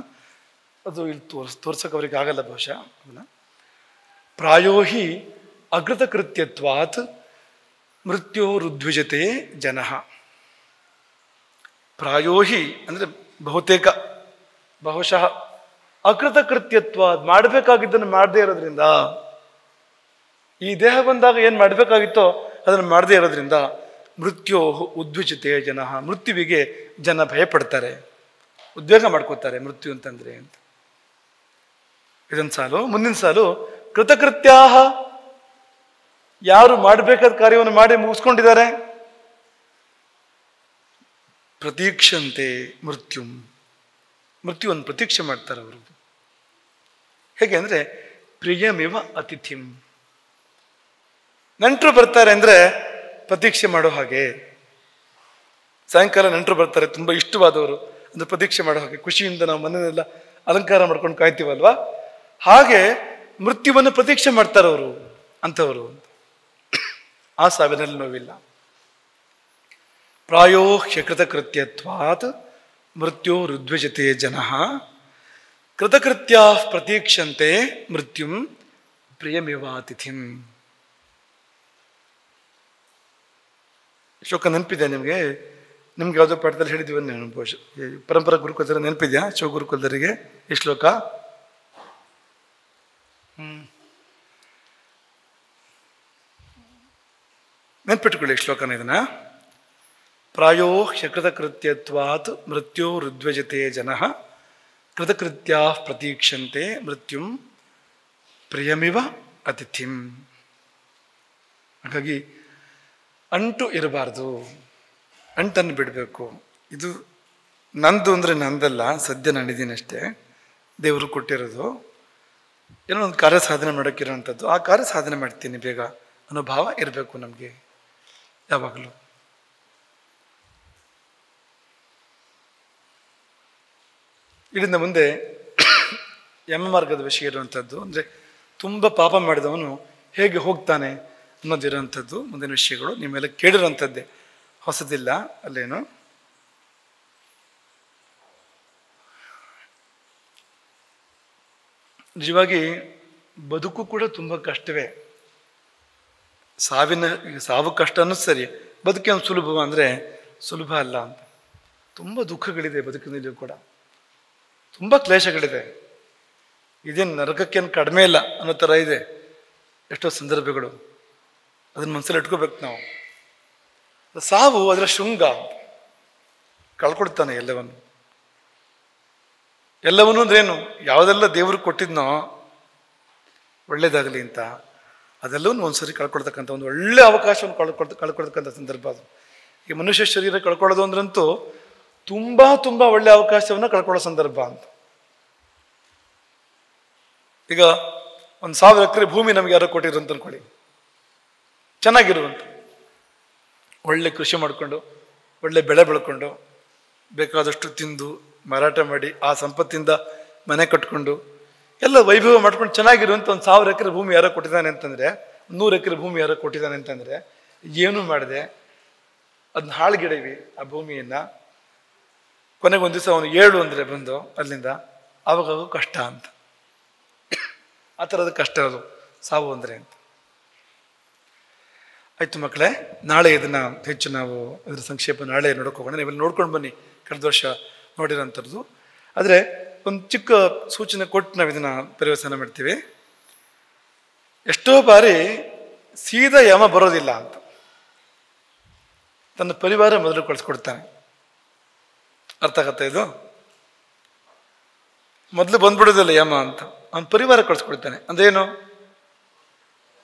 ಅದು ಇಲ್ಲಿ ತೋರ್ಸಕ್ಕೆ ಅವ್ರಿಗೆ ಆಗಲ್ಲ ಬಹುಶಃ. ಅದನ್ನ ಪ್ರಾಯೋಹಿ ಅಕೃತ ಕೃತ್ಯತ್ವಾತ್ ಮೃತ್ಯೋರುದ್ವಿಜತೆ ಜನಃ. ಪ್ರಾಯೋಹಿ ಅಂದ್ರೆ ಬಹುತೇಕ, ಬಹುಶಃ, ಅಕೃತ ಕೃತ್ಯತ್ವ ಮಾಡಬೇಕಾಗಿದ್ದನ್ನು ಮಾಡದೇ ಇರೋದ್ರಿಂದ, ಈ ದೇಹ ಬಂದಾಗ ಏನು ಮಾಡಬೇಕಾಗಿತ್ತೋ ಅದನ್ನು ಮಾಡದೇ ಇರೋದ್ರಿಂದ ಮೃತ್ಯೋ ಉದ್ವಿಜತೆ ಜನಃ, ಮೃತ್ಯುವಿಗೆ ಜನ ಭಯಪಡ್ತಾರೆ, ಉದ್ವೇಗ ಮಾಡ್ಕೋತಾರೆ ಮೃತ್ಯು ಅಂತಂದ್ರೆ ಅಂತ. ಇದೊಂದು ಸಾಲು. ಮುಂದಿನ ಸಾಲು ಕೃತಕೃತ್ಯಾಹ, ಯಾರು ಮಾಡಬೇಕಾದ ಕಾರ್ಯವನ್ನು ಮಾಡಿ ಮುಗಿಸ್ಕೊಂಡಿದ್ದಾರೆ. ಪ್ರತೀಕ್ಷಂತೆ ಮೃತ್ಯುಂ, ಮೃತ್ಯುವನ್ನು ಪ್ರತೀಕ್ಷೆ ಮಾಡ್ತಾರೆ ಅವರು. ಹೇಗೆ ಅಂದರೆ ಪ್ರಿಯಮಿವ ಅತಿಥಿಂ. ನೆಂಟರು ಬರ್ತಾರೆ ಅಂದರೆ ಪ್ರತೀಕ್ಷೆ ಮಾಡೋ ಹಾಗೆ. ಸಾಯಂಕಾಲ ನೆಂಟರು ಬರ್ತಾರೆ, ತುಂಬ ಇಷ್ಟವಾದವರು ಅಂದರೆ ಪ್ರತೀಕ್ಷೆ ಮಾಡೋ ಹಾಗೆ, ಖುಷಿಯಿಂದ ನಾವು ಮನೆಯನ್ನೆಲ್ಲ ಅಲಂಕಾರ ಮಾಡ್ಕೊಂಡು ಕಾಯ್ತೀವಲ್ವಾ, ಹಾಗೆ ಮೃತ್ಯುವನ್ನು ಪ್ರತೀಕ್ಷೆ ಮಾಡ್ತಾರೆ ಅವರು ಅಂಥವರು. ಆ ಸಾವಿನಲ್ಲಿ ನೋವಿಲ್ಲ. ಪ್ರಾಯೋ ಹ್ಯಕೃತಕೃತ್ಯತ್ವಾತ್ ಮೃತ್ಯೋ ರುದ್ವಿಜತೆ ಜನಃ ಕೃತಕೃತ್ಯ ಪ್ರತೀಕ್ಷಂತೆ ಮೃತ್ಯುಂ ಪ್ರಿಯಮಿವಾತಿಥಿಂ. ಶ್ಲೋಕ ನೆನಪಿದೆ ನಿಮಗೆ? ನಿಮ್ಗೆ ಯಾವುದೋ ಪಾಠದಲ್ಲಿ ಹೇಳಿದ್ದೀವಿ ನೆನಪು. ಪರಂಪರಾ ಗುರುಕುಲದಲ್ಲಿ ನೆನಪಿದೆಯಾ ಶಿವಗುರುಕುಲದವರಿಗೆ ಈ ಶ್ಲೋಕ? ನೆನ್ಪಿಟ್ಕೊಳ್ಳಿ ಶ್ಲೋಕನ ಇದನ್ನ. ಪ್ರಾಯೋ ಹ್ಯಕೃತಕೃತ್ಯತ್ವಾತ್ ಮೃತ್ಯೋ ರುದ್ವಜತೆ ಜನಃ ಕೃತಕೃತ್ಯಾ ಪ್ರತೀಕ್ಷಂತೆ ಮೃತ್ಯುಂ ಪ್ರಿಯಮಿವ ಅತಿಥಿಂ. ಹಾಗಾಗಿ ಅಂಟು ಇರಬಾರ್ದು, ಅಂಟನ್ನು ಬಿಡಬೇಕು. ಇದು ನಂದು ಅಂದರೆ ನಂದಲ್ಲ, ಸದ್ಯ ನಾನಿದ್ದೀನಿ ಅಷ್ಟೇ, ದೇವರು ಕೊಟ್ಟಿರೋದು. ಏನೋ ಒಂದು ಕಾರ್ಯ ಸಾಧನೆ ಮಾಡೋಕ್ಕಿರೋವಂಥದ್ದು, ಆ ಕಾರ್ಯ ಸಾಧನೆ ಮಾಡ್ತೀನಿ ಬೇಗ ಅನ್ನೋ ಭಾವ ಇರಬೇಕು ನಮಗೆ ಯಾವಾಗಲೂ. ಇಲ್ಲಿಂದ ಮುಂದೆ ಯಮ ಮಾರ್ಗದ ವಿಷಯ ಇರುವಂಥದ್ದು, ಅಂದರೆ ತುಂಬ ಪಾಪ ಮಾಡಿದವನು ಹೇಗೆ ಹೋಗ್ತಾನೆ ಅನ್ನೋದಿರೋವಂಥದ್ದು ಮುಂದಿನ ವಿಷಯಗಳು. ನಿಮ್ಮೆಲ್ಲ ಕೇಳಿರೋಂಥದ್ದೇ, ಹೊಸದಿಲ್ಲ ಅಲ್ಲೇನು. ನಿಜವಾಗಿ ಬದುಕು ಕೂಡ ತುಂಬ ಕಷ್ಟವೇ. ಸಾವು ಕಷ್ಟ ಅನ್ನೋದು ಸರಿ, ಬದುಕೇನು ಸುಲಭ ಅಂದರೆ ಸುಲಭ ಅಲ್ಲ ಅಂತ. ತುಂಬ ದುಃಖಗಳಿದೆ ಬದುಕಿನಲ್ಲಿ ಕೂಡ, ತುಂಬ ಕ್ಲೇಶಗಳಿದೆ. ಇದೇನು ನರಕಕ್ಕೇನು ಕಡಿಮೆ ಇಲ್ಲ ಅನ್ನೋ ಥರ ಇದೆ ಎಷ್ಟೋ ಸಂದರ್ಭಗಳು. ಅದನ್ನ ಮನಸ್ಸಲ್ಲಿ ಇಟ್ಕೋಬೇಕು ನಾವು. ಸಾವು ಅದರ ಶೃಂಗ, ಕಳ್ಕೊಡ್ತಾನೆ ಎಲ್ಲವನ್ನೂ ಅಂದ್ರೇನು, ಯಾವುದೆಲ್ಲ ದೇವರು ಕೊಟ್ಟಿದ್ನೋ ಒಳ್ಳೇದಾಗಲಿ ಅಂತ, ಅದೆಲ್ಲವೂ ಒಂದ್ಸರಿ ಕಳ್ಕೊಳ್ತಕ್ಕಂಥ ಒಂದು ಒಳ್ಳೆ ಅವಕಾಶವನ್ನು ಕಳ್ಕೊಳ್ತಕ್ಕಂಥ ಸಂದರ್ಭ ಅದು. ಈ ಮನುಷ್ಯ ಶರೀರ ಕಳ್ಕೊಳ್ಳೋದು ಅಂದ್ರಂತೂ ತುಂಬ ತುಂಬ ಒಳ್ಳೆ ಅವಕಾಶವನ್ನು ಕಳ್ಕೊಳ್ಳೋ ಸಂದರ್ಭ ಅಂತ. ಈಗ 1,000 ಎಕರೆ ಭೂಮಿ ನಮ್ಗೆ ಯಾರೋ ಕೊಟ್ಟಿದ್ರು ಅಂತ ಅನ್ಕೊಳ್ಳಿ, ಚೆನ್ನಾಗಿರುವಂತ ಒಳ್ಳೆ ಕೃಷಿ ಮಾಡಿಕೊಂಡು ಒಳ್ಳೆ ಬೆಳೆ ಬೆಳ್ಕೊಂಡು ಬೇಕಾದಷ್ಟು ತಿಂದು ಮಾರಾಟ ಮಾಡಿ ಆ ಸಂಪತ್ತಿಂದ ಮನೆ ಕಟ್ಕೊಂಡು ಎಲ್ಲ ವೈಭವ ಮಾಡ್ಕೊಂಡು ಚೆನ್ನಾಗಿರುವಂಥ 1,000 ಎಕರೆ ಭೂಮಿ ಯಾರೋ ಕೊಟ್ಟಿದ್ದಾನೆ ಅಂತಂದರೆ, 100 ಎಕರೆ ಭೂಮಿ ಯಾರೋ ಕೊಟ್ಟಿದ್ದಾನೆ ಅಂತಂದರೆ, ಏನೂ ಮಾಡಿದೆ ಅದನ್ನ ಹಾಳ್ಗಿಡೀವಿ ಆ ಭೂಮಿಯನ್ನು. ಕೊನೆಗೊಂದು ದಿವಸ ಅವನು 7 ಅಂದರೆ ಬಂದು ಅಲ್ಲಿಂದ, ಆವಾಗ ಕಷ್ಟ ಅಂತ. ಆ ಥರದ ಕಷ್ಟ ಅದು ಸಾವು ಅಂದರೆ ಅಂತ. ಆಯಿತು ಮಕ್ಕಳೇ, ನಾಳೆ ಇದನ್ನು ಹೆಚ್ಚು ನಾವು ಇದರ ಸಂಕ್ಷೇಪ ನಾಳೆ ನೋಡ್ಕೋಗೋಣ. ನೀವೆಲ್ಲ ನೋಡ್ಕೊಂಡು ಬನ್ನಿ ಕಳೆದ ವರ್ಷ ನೋಡಿರೋಂಥದ್ದು. ಆದರೆ ಒಂದು ಚಿಕ್ಕ ಸೂಚನೆ ಕೊಟ್ಟು ನಾವು ಇದನ್ನು ಪರಿವರ್ತನೆ ಮಾಡ್ತೀವಿ. ಎಷ್ಟೋ ಬಾರಿ ಸೀದಾ ಯಮ ಬರೋದಿಲ್ಲ ಅಂತ, ತನ್ನ ಪರಿವಾರ ಮೊದಲು ಕಳಿಸ್ಕೊಡ್ತಾನೆ. ಅರ್ಥ ಆಗತ್ತಾ ಇದು? ಮೊದಲು ಬಂದ್ಬಿಡೋದಿಲ್ಲ ಯಮ ಅಂತ, ಅವನ ಪರಿವಾರ ಕಳಿಸ್ಕೊಡ್ತಾನೆ. ಅಂದ್ರೇನು?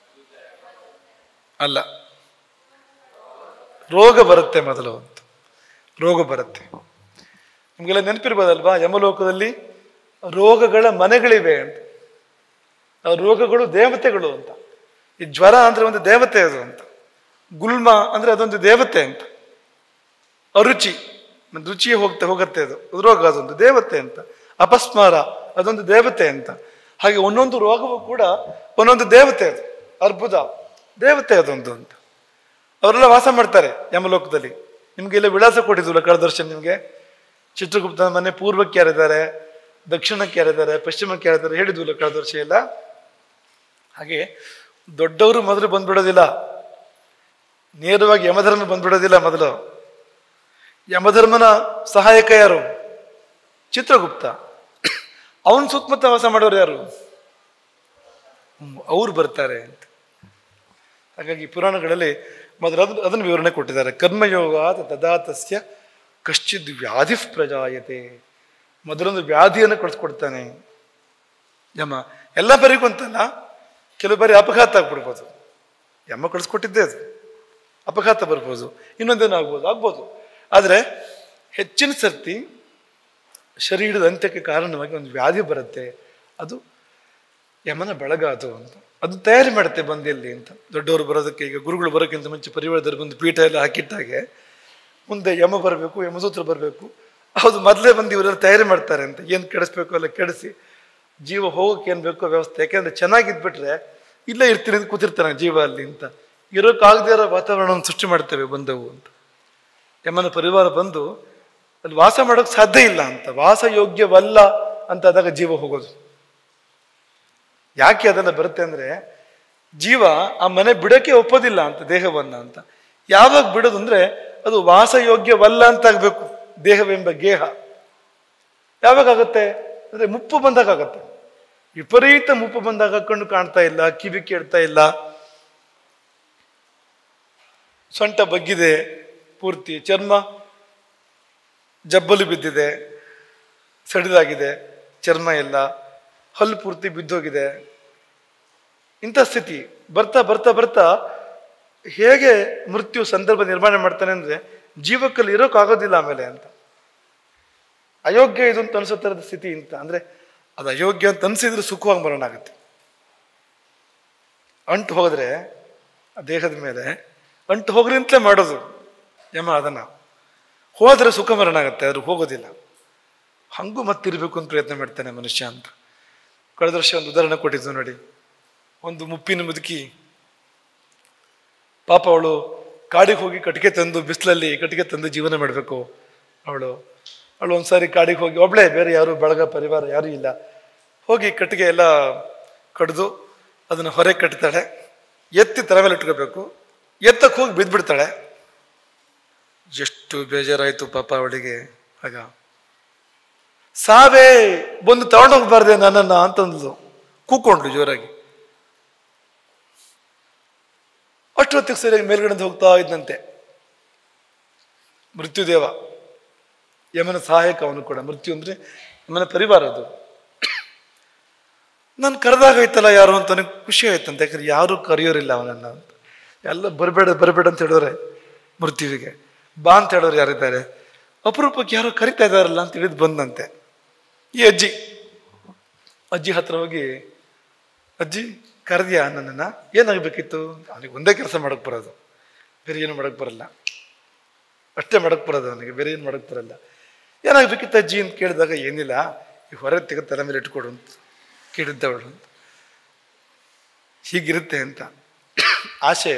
ಅಲ್ಲ, ರೋಗ ಬರುತ್ತೆ ಮೊದಲು ಅಂತ. ರೋಗ ಬರುತ್ತೆ. ನಿಮಗೆಲ್ಲ ನೆನಪಿರ್ಬೋದಲ್ವಾ, ಯಮಲೋಕದಲ್ಲಿ ರೋಗಗಳ ಮನೆಗಳಿವೆ ಅಂತ. ಆ ರೋಗಗಳು ದೇವತೆಗಳು ಅಂತ. ಈ ಜ್ವರ ಅಂದ್ರೆ ಒಂದು ದೇವತೆ ಅದು ಅಂತ. ಗುಲ್ಮ ಅಂದ್ರೆ ಅದೊಂದು ದೇವತೆ ಅಂತ. ಅರುಚಿ, ರುಚಿಯೇ ಹೋಗತ್ತೆ ಅದು ರೋಗ, ಅದೊಂದು ದೇವತೆ ಅಂತ. ಅಪಸ್ಮಾರ ಅದೊಂದು ದೇವತೆ ಅಂತ. ಹಾಗೆ ಒಂದೊಂದು ರೋಗವೂ ಕೂಡ ಒಂದೊಂದು ದೇವತೆ ಅದು. ಅರ್ಬುದ ದೇವತೆ ಅದೊಂದು ಅಂತ. ಅವರೆಲ್ಲ ವಾಸ ಮಾಡ್ತಾರೆ ಯಮಲೋಕದಲ್ಲಿ. ನಿಮ್ಗೆಲ್ಲ ವಿಳಾಸ ಕೊಟ್ಟಿದ್ವಲ್ಲ ಕಳೆದ ವರ್ಷ ನಿಮಗೆ. ಚಿತ್ರಗುಪ್ತನ ಮನೆ ಪೂರ್ವಕ್ಕೆ ಯಾರಿದ್ದಾರೆ, ದಕ್ಷಿಣಕ್ಕೆ ಯಾರಿದ್ದಾರೆ, ಪಶ್ಚಿಮಕ್ಕೆ ಯಾರಿದ್ದಾರೆ ಹೇಳಿದ್ವಲ್ಲ ಕಳೆದ ವರ್ಷ ಎಲ್ಲ. ಹಾಗೆ ದೊಡ್ಡವರು ಮೊದಲು ಬಂದ್ಬಿಡೋದಿಲ್ಲ, ನೇರವಾಗಿ ಯಮಧರ್ಮ ಬಂದ್ಬಿಡೋದಿಲ್ಲ. ಮೊದಲು ಯಮಧರ್ಮನ ಸಹಾಯಕ ಯಾರು? ಚಿತ್ರಗುಪ್ತ. ಅವನ ಸುತ್ತಮುತ್ತ ವಾಸ ಮಾಡೋರು ಯಾರು? ಅವ್ರು ಬರ್ತಾರೆ ಅಂತ. ಹಾಗಾಗಿ ಪುರಾಣಗಳಲ್ಲಿ ಮೊದಲು ಅದನ್ನು ವಿವರಣೆ ಕೊಟ್ಟಿದ್ದಾರೆ. ಕರ್ಮಯೋಗ ದದಾತಸ್ಯ ಕಶ್ಚಿದ್ ವ್ಯಾಧಿ ಪ್ರಜಾಯತೆ. ಮೊದಲೊಂದು ವ್ಯಾಧಿಯನ್ನು ಕಳಿಸ್ಕೊಡ್ತಾನೆ ಯಮ. ಎಲ್ಲ ಬರಿಗೂ ಅಂತಲ್ಲ, ಕೆಲವು ಬಾರಿ ಅಪಘಾತ ಆಗ್ಬಿಡ್ಬೋದು. ಯಮ ಕಳಿಸ್ಕೊಟ್ಟಿದ್ದೇ ಅದು. ಅಪಘಾತ ಬರ್ಬೋದು, ಇನ್ನೊಂದೇನು ಆಗ್ಬೋದು. ಆದರೆ ಹೆಚ್ಚಿನ ಸರ್ತಿ ಶರೀರದ ಅಂತ್ಯಕ್ಕೆ ಕಾರಣವಾಗಿ ಒಂದು ವ್ಯಾಧಿ ಬರುತ್ತೆ. ಅದು ಯಮನ ಬಳಗ ಅದು ಅಂತ. ಅದು ತಯಾರಿ ಮಾಡುತ್ತೆ ಬಂದಿಲ್ಲಿ ಅಂತ. ದೊಡ್ಡವರು ಬರೋದಕ್ಕೆ, ಈಗ ಗುರುಗಳು ಬರೋಕ್ಕಿಂತ ಮುಂಚೆ ಪರಿವಾರದಲ್ಲಿ ಬಂದು ಪೀಠ ಎಲ್ಲ ಹಾಕಿಟ್ಟಾಗೆ ಮುಂದೆ ಯಮ ಬರಬೇಕು, ಯಮಸೂತ್ರ ಬರಬೇಕು. ಹೌದು, ಮೊದಲೇ ಬಂದು ಇವರೆಲ್ಲ ತಯಾರಿ ಮಾಡ್ತಾರೆ ಅಂತ. ಏನು ಕೆಡಿಸ್ಬೇಕು ಅಲ್ಲ ಕೆಡಿಸಿ ಜೀವ ಹೋಗೋಕೆ ಏನು ಬೇಕೋ ವ್ಯವಸ್ಥೆ. ಯಾಕೆಂದ್ರೆ ಚೆನ್ನಾಗಿದ್ಬಿಟ್ರೆ ಇಲ್ಲೇ ಇರ್ತೀನಿ ಅಂತ ಕೂತಿರ್ತಾನೆ ಜೀವ ಅಲ್ಲಿ ಅಂತ. ಇರೋಕ್ಕಾಗದೇ ಇರೋ ವಾತಾವರಣವನ್ನು ಸೃಷ್ಟಿ ಮಾಡ್ತೇವೆ ಬಂದವು ಅಂತ. ಯಮನ ಪರಿವಾರ ಬಂದು ಅಲ್ಲಿ ವಾಸ ಮಾಡೋಕೆ ಸಾಧ್ಯ ಇಲ್ಲ ಅಂತ, ವಾಸ ಯೋಗ್ಯವಲ್ಲ ಅಂತ ಆದಾಗ ಜೀವ ಹೋಗೋದು. ಯಾಕೆ ಅದೆಲ್ಲ ಬರುತ್ತೆ ಅಂದ್ರೆ, ಜೀವ ಆ ಮನೆ ಬಿಡಕ್ಕೆ ಒಪ್ಪೋದಿಲ್ಲ ಅಂತ ದೇಹವನ್ನ ಅಂತ. ಯಾವಾಗ ಬಿಡೋದು ಅಂದ್ರೆ ಅದು ವಾಸಯೋಗ್ಯವಲ್ಲ ಅಂತ ಆಗ್ಬೇಕು. ದೇಹವೆಂಬ ಗೇಹ ಯಾವಾಗತ್ತೆ ಅಂದ್ರೆ ಮುಪ್ಪು ಬಂದಾಗ ಆಗತ್ತೆ. ವಿಪರೀತ ಮುಪ್ಪು ಬಂದಾಗ ಕಣ್ಣು ಕಾಣ್ತಾ ಇಲ್ಲ, ಕಿವಿ ಕೇಳ್ತಾ ಇಲ್ಲ, ಸೊಂಟ ಬಗ್ಗಿದೆ, ಪೂರ್ತಿ ಚರ್ಮ ಜಬ್ಬಲು ಬಿದ್ದಿದೆ, ಸಡಿಲಾಗಿದೆ, ಚರ್ಮ ಎಲ್ಲ, ಹಲ್ಲು ಪೂರ್ತಿ ಬಿದ್ದೋಗಿದೆ. ಇಂಥ ಸ್ಥಿತಿ ಬರ್ತಾ ಬರ್ತಾ ಬರ್ತಾ ಹೇಗೆ ಮೃತ್ಯು ಸಂದರ್ಭ ನಿರ್ಮಾಣ ಮಾಡ್ತಾನೆ ಅಂದ್ರೆ ಜೀವಕ್ಕಲ್ಲಿ ಇರೋಕ್ಕಾಗೋದಿಲ್ಲ ಆಮೇಲೆ ಅಂತ. ಅಯೋಗ್ಯ ಇದು ಅಂತ ಅನ್ಸೋ ಥರದ ಸ್ಥಿತಿ ಅಂತ. ಅಂದ್ರೆ ಅದು ಅಯೋಗ್ಯ ಅಂತ ಅನ್ಸಿದ್ರೆ ಸುಖವಾಗಿ ಮರಣ ಆಗುತ್ತೆ. ಅಂಟು ಹೋದ್ರೆ ಆ ದೇಹದ ಮೇಲೆ ಅಂಟು ಹೋಗ್ರಿಂತಲೇ ಮಾಡೋದು ಯಮ. ಅದನ್ನ ಹೋದ್ರೆ ಸುಖ ಮರಣ ಆಗುತ್ತೆ, ಆದ್ರೂ ಹೋಗೋದಿಲ್ಲ. ಹಂಗೂ ಮತ್ತಿರ್ಬೇಕು ಅಂತ ಪ್ರಯತ್ನ ಮಾಡ್ತಾನೆ ಮನುಷ್ಯ ಅಂತ. ಕಳೆದ ವರ್ಷ ಒಂದು ಉದಾಹರಣೆ ಕೊಟ್ಟಿದ್ದು ನೋಡಿ. ಒಂದು ಮುಪ್ಪಿನ ಮುದುಕಿ ಪಾಪ, ಅವಳು ಕಾಡಿಗೆ ಹೋಗಿ ಕಟ್ಟಿಗೆ ತಂದು, ಬಿಸಿಲಲ್ಲಿ ಕಟ್ಟಿಗೆ ತಂದು ಜೀವನ ಮಾಡಬೇಕು ಅವಳು ಒಂದ್ಸಾರಿ ಕಾಡಿಗೆ ಹೋಗಿ ಒಬ್ಳೆ, ಬೇರೆ ಯಾರು ಬಳಗ ಪರಿವಾರ ಯಾರು ಇಲ್ಲ, ಹೋಗಿ ಕಟ್ಟಿಗೆ ಎಲ್ಲ ಕಡ್ದು ಅದನ್ನ ಹೊರಗೆ ಕಟ್ತಾಳೆ. ಎತ್ತಿ ತಲೆ ಮೇಲೆ ಇಟ್ಕೋಬೇಕು, ಎತ್ತಕ್ಕೆ ಹೋಗಿ ಬಿದ್ದ್ಬಿಡ್ತಾಳೆ. ಎಷ್ಟು ಬೇಜಾರಾಯ್ತು ಪಾಪ ಅವಳಿಗೆ. ಆಗ ಸಾವೇ ಬಂದು ತಗೊಂಡೋಗ್ಬಾರ್ದೆ ನನ್ನನ್ನ ಅಂತಂದ್ಲು, ಕೂಕೊಂಡ್ಲು ಜೋರಾಗಿ. ಅಷ್ಟೊತ್ತಿಗೆ ಸರಿಯಾಗಿ ಮೇಲ್ಗಡೆ ಹೋಗ್ತಾ ಇದ್ದಂತೆ ಮೃತ್ಯುದೇವ, ಯಮನ ಸಹಾಯಕ ಅವನು ಕೂಡ. ಮೃತ್ಯು ಅಂದ್ರೆ ಯಮನ ಪರಿವಾರ ಅದು. ನಾನು ಕರೆದಾಗೈತಲ್ಲ ಯಾರು ಅಂತ ನನಗೆ ಖುಷಿ ಆಯ್ತಂತ. ಯಾಕಂದ್ರೆ ಯಾರು ಕರೆಯೋರಿಲ್ಲ ಅವನನ್ನ ಅಂತ. ಎಲ್ಲ ಬರಬೇಡ ಬರಬೇಡ ಅಂತ ಹೇಳೋರೆ ಮೃತ್ಯುವಿಗೆ, ಬಾ ಅಂತ ಹೇಳೋರು ಯಾರಿದ್ದಾರೆ? ಅಪರೂಪಕ್ಕೆ ಯಾರೋ ಕರಿತಾ ಇದ್ದಾರಲ್ಲ ಅಂತ ತಿಳಿದು ಬಂದಂತೆ. ಈ ಅಜ್ಜಿ ಹತ್ರ ಹೋಗಿ, ಅಜ್ಜಿ ಕರೆದ್ಯಾ ನನ್ನನ್ನ? ಏನಾಗಬೇಕಿತ್ತು? ಅವನಿಗೆ ಒಂದೇ ಕೆಲಸ ಮಾಡಕ್ ಬರೋದು, ಬೇರೆ ಏನು ಮಾಡಕ್ ಬರಲ್ಲ. ಅಷ್ಟೇ ಮಾಡಕ್ ಬರೋದು ಅವನಿಗೆ, ಬೇರೆ ಏನು ಮಾಡಕ್ ಬರಲ್ಲ. ಏನಾಗಬೇಕಿತ್ತು ಅಜ್ಜಿ ಅಂತ ಕೇಳಿದಾಗ, ಏನಿಲ್ಲ, ಈ ಹೊರಗೆ ತೆಗೆದು ತಲೆ ಮೇಲೆ ಇಟ್ಕೊಡು ಅಂತ ಕೇಳಿದ್ದವಳು. ಹೀಗಿರುತ್ತೆ ಅಂತ ಆಸೆ.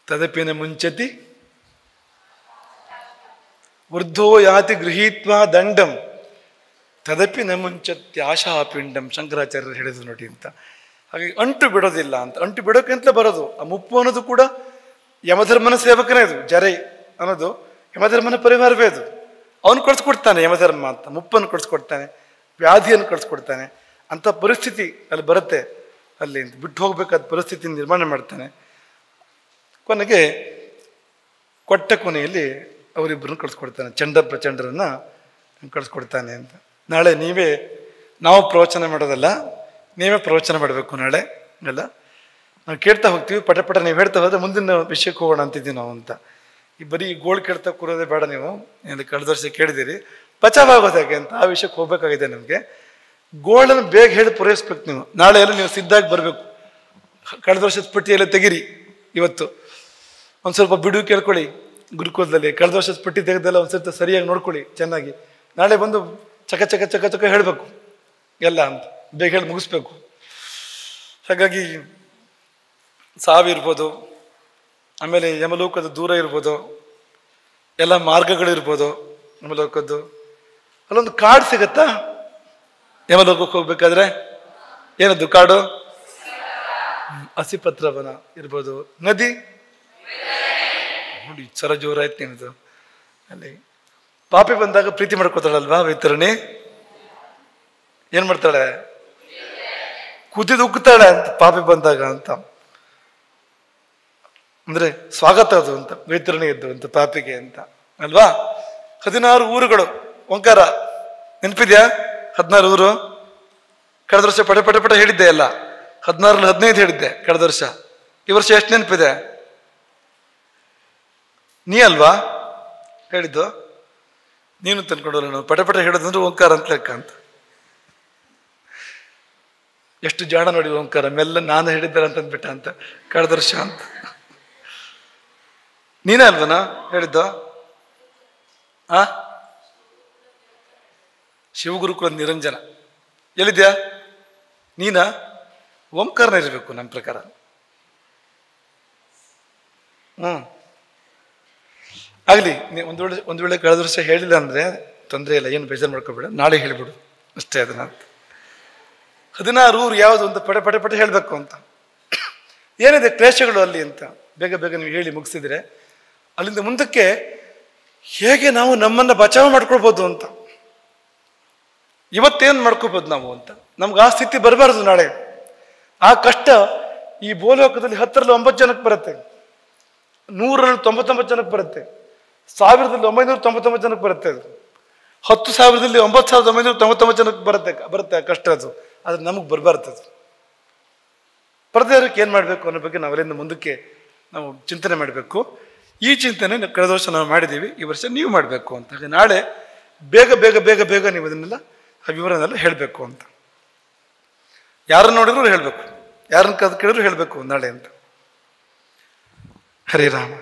ತದಪಿನ ಮುಂಚತಿ ವೃದ್ಧೋ ಯಾತಿ ಗೃಹೀತ್ವಾ ದಂಡಂ ತದಪಿ ನ ಮುಂಚತಿ ಆಶಾ ಪಿಂಡಂ. ಶಂಕರಾಚಾರ್ಯರು ಹೇಳಿದ್ರು ನೋಡಿ ಅಂತ. ಹಾಗಾಗಿ ಅಂಟು ಬಿಡೋದಿಲ್ಲ ಅಂತ. ಅಂಟು ಬಿಡೋಕೆಂತಲೇ ಬರೋದು. ಆ ಮುಪ್ಪು ಅನ್ನೋದು ಕೂಡ ಯಮಧರ್ಮನ ಸೇವಕನೇ. ಅದು ಜರೈ ಅನ್ನೋದು ಯಮಧರ್ಮನ ಪರಿವಾರವೇ. ಅದು ಅವನು ಕಳಿಸ್ಕೊಡ್ತಾನೆ ಯಮಧರ್ಮ ಅಂತ. ಮುಪ್ಪನ್ನು ಕಳಿಸ್ಕೊಡ್ತಾನೆ, ವ್ಯಾಧಿಯನ್ನು ಕಳಿಸ್ಕೊಡ್ತಾನೆ. ಅಂಥ ಪರಿಸ್ಥಿತಿ ಅಲ್ಲಿ ಬರುತ್ತೆ. ಅಲ್ಲಿ ಬಿಟ್ಟು ಹೋಗ್ಬೇಕಾದ ಪರಿಸ್ಥಿತಿ ನಿರ್ಮಾಣ ಮಾಡ್ತಾನೆ. ಕೊನೆಗೆ ಕೊಟ್ಟ ಕೊನೆಯಲ್ಲಿ ಅವರಿಬ್ಬರನ್ನು ಕಳಿಸ್ಕೊಡ್ತಾನೆ, ಚಂಡ ಪ್ರಚಂಡರನ್ನ ಕಳಿಸ್ಕೊಡ್ತಾನೆ ಅಂತ. ನಾಳೆ ನಾವು ಪ್ರವಚನ ಮಾಡೋದಲ್ಲ, ನೀವೇ ಪ್ರವಚನ ಮಾಡಬೇಕು ನಾಳೆ ಎಲ್ಲ. ನಾವು ಕೇಳ್ತಾ ಹೋಗ್ತೀವಿ, ಪಟ ನೀವು ಹೇಳ್ತಾ ಹೋದ್ರೆ ಮುಂದಿನ ವಿಷಯಕ್ಕೆ ಹೋಗೋಣ ಅಂತಿದ್ದೀವಿ ನಾವು ಅಂತ. ಈ ಬರೀ ಗೋಳು ಕೇಳ್ತಾ ಕೂರೋದೇ ಬೇಡ. ನೀವು ಕಳೆದ ವರ್ಷ ಕೇಳಿದ್ದೀರಿ, ಬಚಾವಾಗೋದು ಹೇಗೆ ಅಂತ. ಆ ವಿಷಯಕ್ಕೆ ಹೋಗ್ಬೇಕಾಗಿದೆ ನಮಗೆ. ಗೋಳನ್ನು ಬೇಗ ಹೇಳಿ ಪೂರೈಸ್ಬೇಕು ನೀವು. ನಾಳೆ ಎಲ್ಲ ನೀವು ಸಿದ್ಧಾಗಿ ಬರಬೇಕು. ಕಳೆದ ವರ್ಷದ ಪಟ್ಟಿಯೆಲ್ಲ ತೆಗಿರಿ. ಇವತ್ತು ಒಂದು ಸ್ವಲ್ಪ ಬಿಡುವು ಕೇಳ್ಕೊಳ್ಳಿ ಗುರುಕುಲದಲ್ಲಿ. ಕಳೆದ ವರ್ಷದ ಪಟ್ಟಿ ತೆಗೆದೆಲ್ಲ ಒಂದು ಸ್ವಲ್ಪ ಸರಿಯಾಗಿ ನೋಡ್ಕೊಳ್ಳಿ ಚೆನ್ನಾಗಿ. ನಾಳೆ ಬಂದು ಚಕ ಚಕ ಚಕ ಚಕ ಹೇಳಬೇಕು ಎಲ್ಲ ಅಂತ, ಬೇಗ ಹೇಳಿ ಮುಗಿಸ್ಬೇಕು. ಹಾಗಾಗಿ ಸಾವಿರ್ಬೋದು, ಆಮೇಲೆ ಯಮಲೋಕದ ದೂರ ಇರ್ಬೋದು, ಎಲ್ಲ ಮಾರ್ಗಗಳಿರ್ಬೋದು ಯಮಲೋಕದ್ದು. ಅಲ್ಲೊಂದು ಕಾಡು ಸಿಗತ್ತಾ ಯಮಲೋಕಕ್ಕೆ ಹೋಗ್ಬೇಕಾದ್ರೆ? ಏನದು ಕಾಡು? ಹಸಿಪತ್ರವನ ಇರ್ಬೋದು, ನದಿ ನೋಡಿ ಸರ ಜೋರಾಯ್ತು ನಿಮ್ದು. ಅಲ್ಲಿ ಪಾಪಿ ಬಂದಾಗ ಪ್ರೀತಿ ಮಾಡ್ಕೋತಾಳಲ್ವಾ ವೈತರಣಿ, ಏನ್ ಮಾಡ್ತಾಳೆ? ಕುದಿದು ಉಕ್ಕುತ್ತಾಳೆ ಅಂತ ಪಾಪಿ ಬಂದಾಗ ಅಂತ. ಅಂದ್ರೆ ಸ್ವಾಗತ ಅದು ಅಂತ, ವೈತರಣಿ ಇದ್ದು ಅಂತ ಪಾಪಿಗೆ ಅಂತ ಅಲ್ವಾ. 16 ಊರುಗಳು ಓಂಕಾರ ನೆನಪಿದ್ಯಾ? 16 ಊರು ಕಳೆದ ವರ್ಷ ಪಟ ಪಟ ಪಟ ಹೇಳಿದ್ದೆ ಎಲ್ಲ. 16ರಲ್ಲಿ 15 ಹೇಳಿದ್ದೆ ಕಳೆದ ವರ್ಷ. ಈ ವರ್ಷ ಎಷ್ಟು ನೆನಪಿದೆ? ನೀ ಅಲ್ವಾ ಹೇಳಿದ್ದು? ನೀನು ತಂದ್ಕೊಂಡಲ್ಲ. ನಾವು ಪಟ ಪಟ ಹೇಳೋದಂದ್ರೆ ಓಂಕಾರ ಅಂತ ಲೆಕ್ಕ ಅಂತ. ಎಷ್ಟು ಜಾಣ ನೋಡಿ ಓಂಕಾರ, ಮೆಲ್ಲ ನಾನು ಹೇಳಿದ್ದಾರೆ ಅಂತಂದ್ಬಿಟ್ಟ ಅಂತ. ಕಳೆದ ವರ್ಷ ಅಂತ ನೀನೇ ಅಲ್ವನಾ ಹೇಳಿದ್ದ? ಶಿವಗುರುಕುಲ ನಿರಂಜನ ಎಲ್ಲಿದ್ಯಾ ನೀನಾ? ಓಂಕಾರನ ಇರಬೇಕು ನಮ್ಮ ಪ್ರಕಾರ. ಆಗಲಿ, ಒಂದು ವೇಳೆ ಕಳೆದ ವರ್ಷ ಹೇಳಿಲ್ಲ ಅಂದರೆ ತೊಂದರೆ ಇಲ್ಲ, ಏನು ಬೇಜಾರು ಮಾಡ್ಕೊಬೇಡ, ನಾಳೆ ಹೇಳಿಬಿಡು ಅಷ್ಟೇ. ಅದನ್ನ 16 ಊರು ಯಾವುದು ಅಂತ ಪಡೆ ಪಡೆ ಪಡೆ ಹೇಳಬೇಕು ಅಂತ. ಏನಿದೆ ಕ್ಲೇಶಗಳು ಅಲ್ಲಿ ಅಂತ ಬೇಗ ಬೇಗ ನೀವು ಹೇಳಿ ಮುಗಿಸಿದ್ರೆ ಅಲ್ಲಿಂದ ಮುಂದಕ್ಕೆ ಹೇಗೆ ನಾವು ನಮ್ಮನ್ನು ಬಚಾವ್ ಮಾಡ್ಕೊಳ್ಬೋದು ಅಂತ, ಇವತ್ತೇನು ಮಾಡ್ಕೋಬೋದು ನಾವು ಅಂತ. ನಮ್ಗೆ ಆ ಸ್ಥಿತಿ ಬರಬಾರ್ದು ನಾಳೆ. ಆ ಕಷ್ಟ ಈ ಭೂಲೋಕದಲ್ಲಿ 10ರಲ್ಲಿ 9 ಜನಕ್ಕೆ ಬರುತ್ತೆ, 100ರಲ್ಲಿ 99 ಜನಕ್ಕೆ ಬರುತ್ತೆ, 1999 ಜನಕ್ಕೆ ಬರುತ್ತೆ, ಅದು 10,000ದಲ್ಲಿ 9,999 ಜನಕ್ಕೆ ಬರುತ್ತೆ ಆ ಕಷ್ಟ. ಅದು ಆದ್ರೆ ನಮಗೆ ಬರಬಾರ್ದು. ಪರದೇವರಿಗೆ ಏನು ಮಾಡಬೇಕು ಅನ್ನೋ ಬಗ್ಗೆ ನಾವೆಲ್ಲಿಂದ ಮುಂದಕ್ಕೆ ನಾವು ಚಿಂತನೆ ಮಾಡಬೇಕು. ಈ ಚಿಂತನೆ ಕಳೆದ ವರ್ಷ ನಾವು ಮಾಡಿದ್ದೀವಿ, ಈ ವರ್ಷ ನೀವು ಮಾಡಬೇಕು ಅಂತ. ಹಾಗೆ ನಾಳೆ ಬೇಗ ಬೇಗ ಬೇಗ ಬೇಗ ನೀವು ಅದನ್ನೆಲ್ಲ ಆ ವಿವರನೆಲ್ಲ ಹೇಳಬೇಕು ಅಂತ. ಯಾರನ್ನು ನೋಡಿದ್ರು ಹೇಳಬೇಕು, ಯಾರನ್ನು ಕೇಳಿದ್ರು ಹೇಳಬೇಕು ನಾಳೆ ಅಂತ. ಹರೇ ರಾಮ.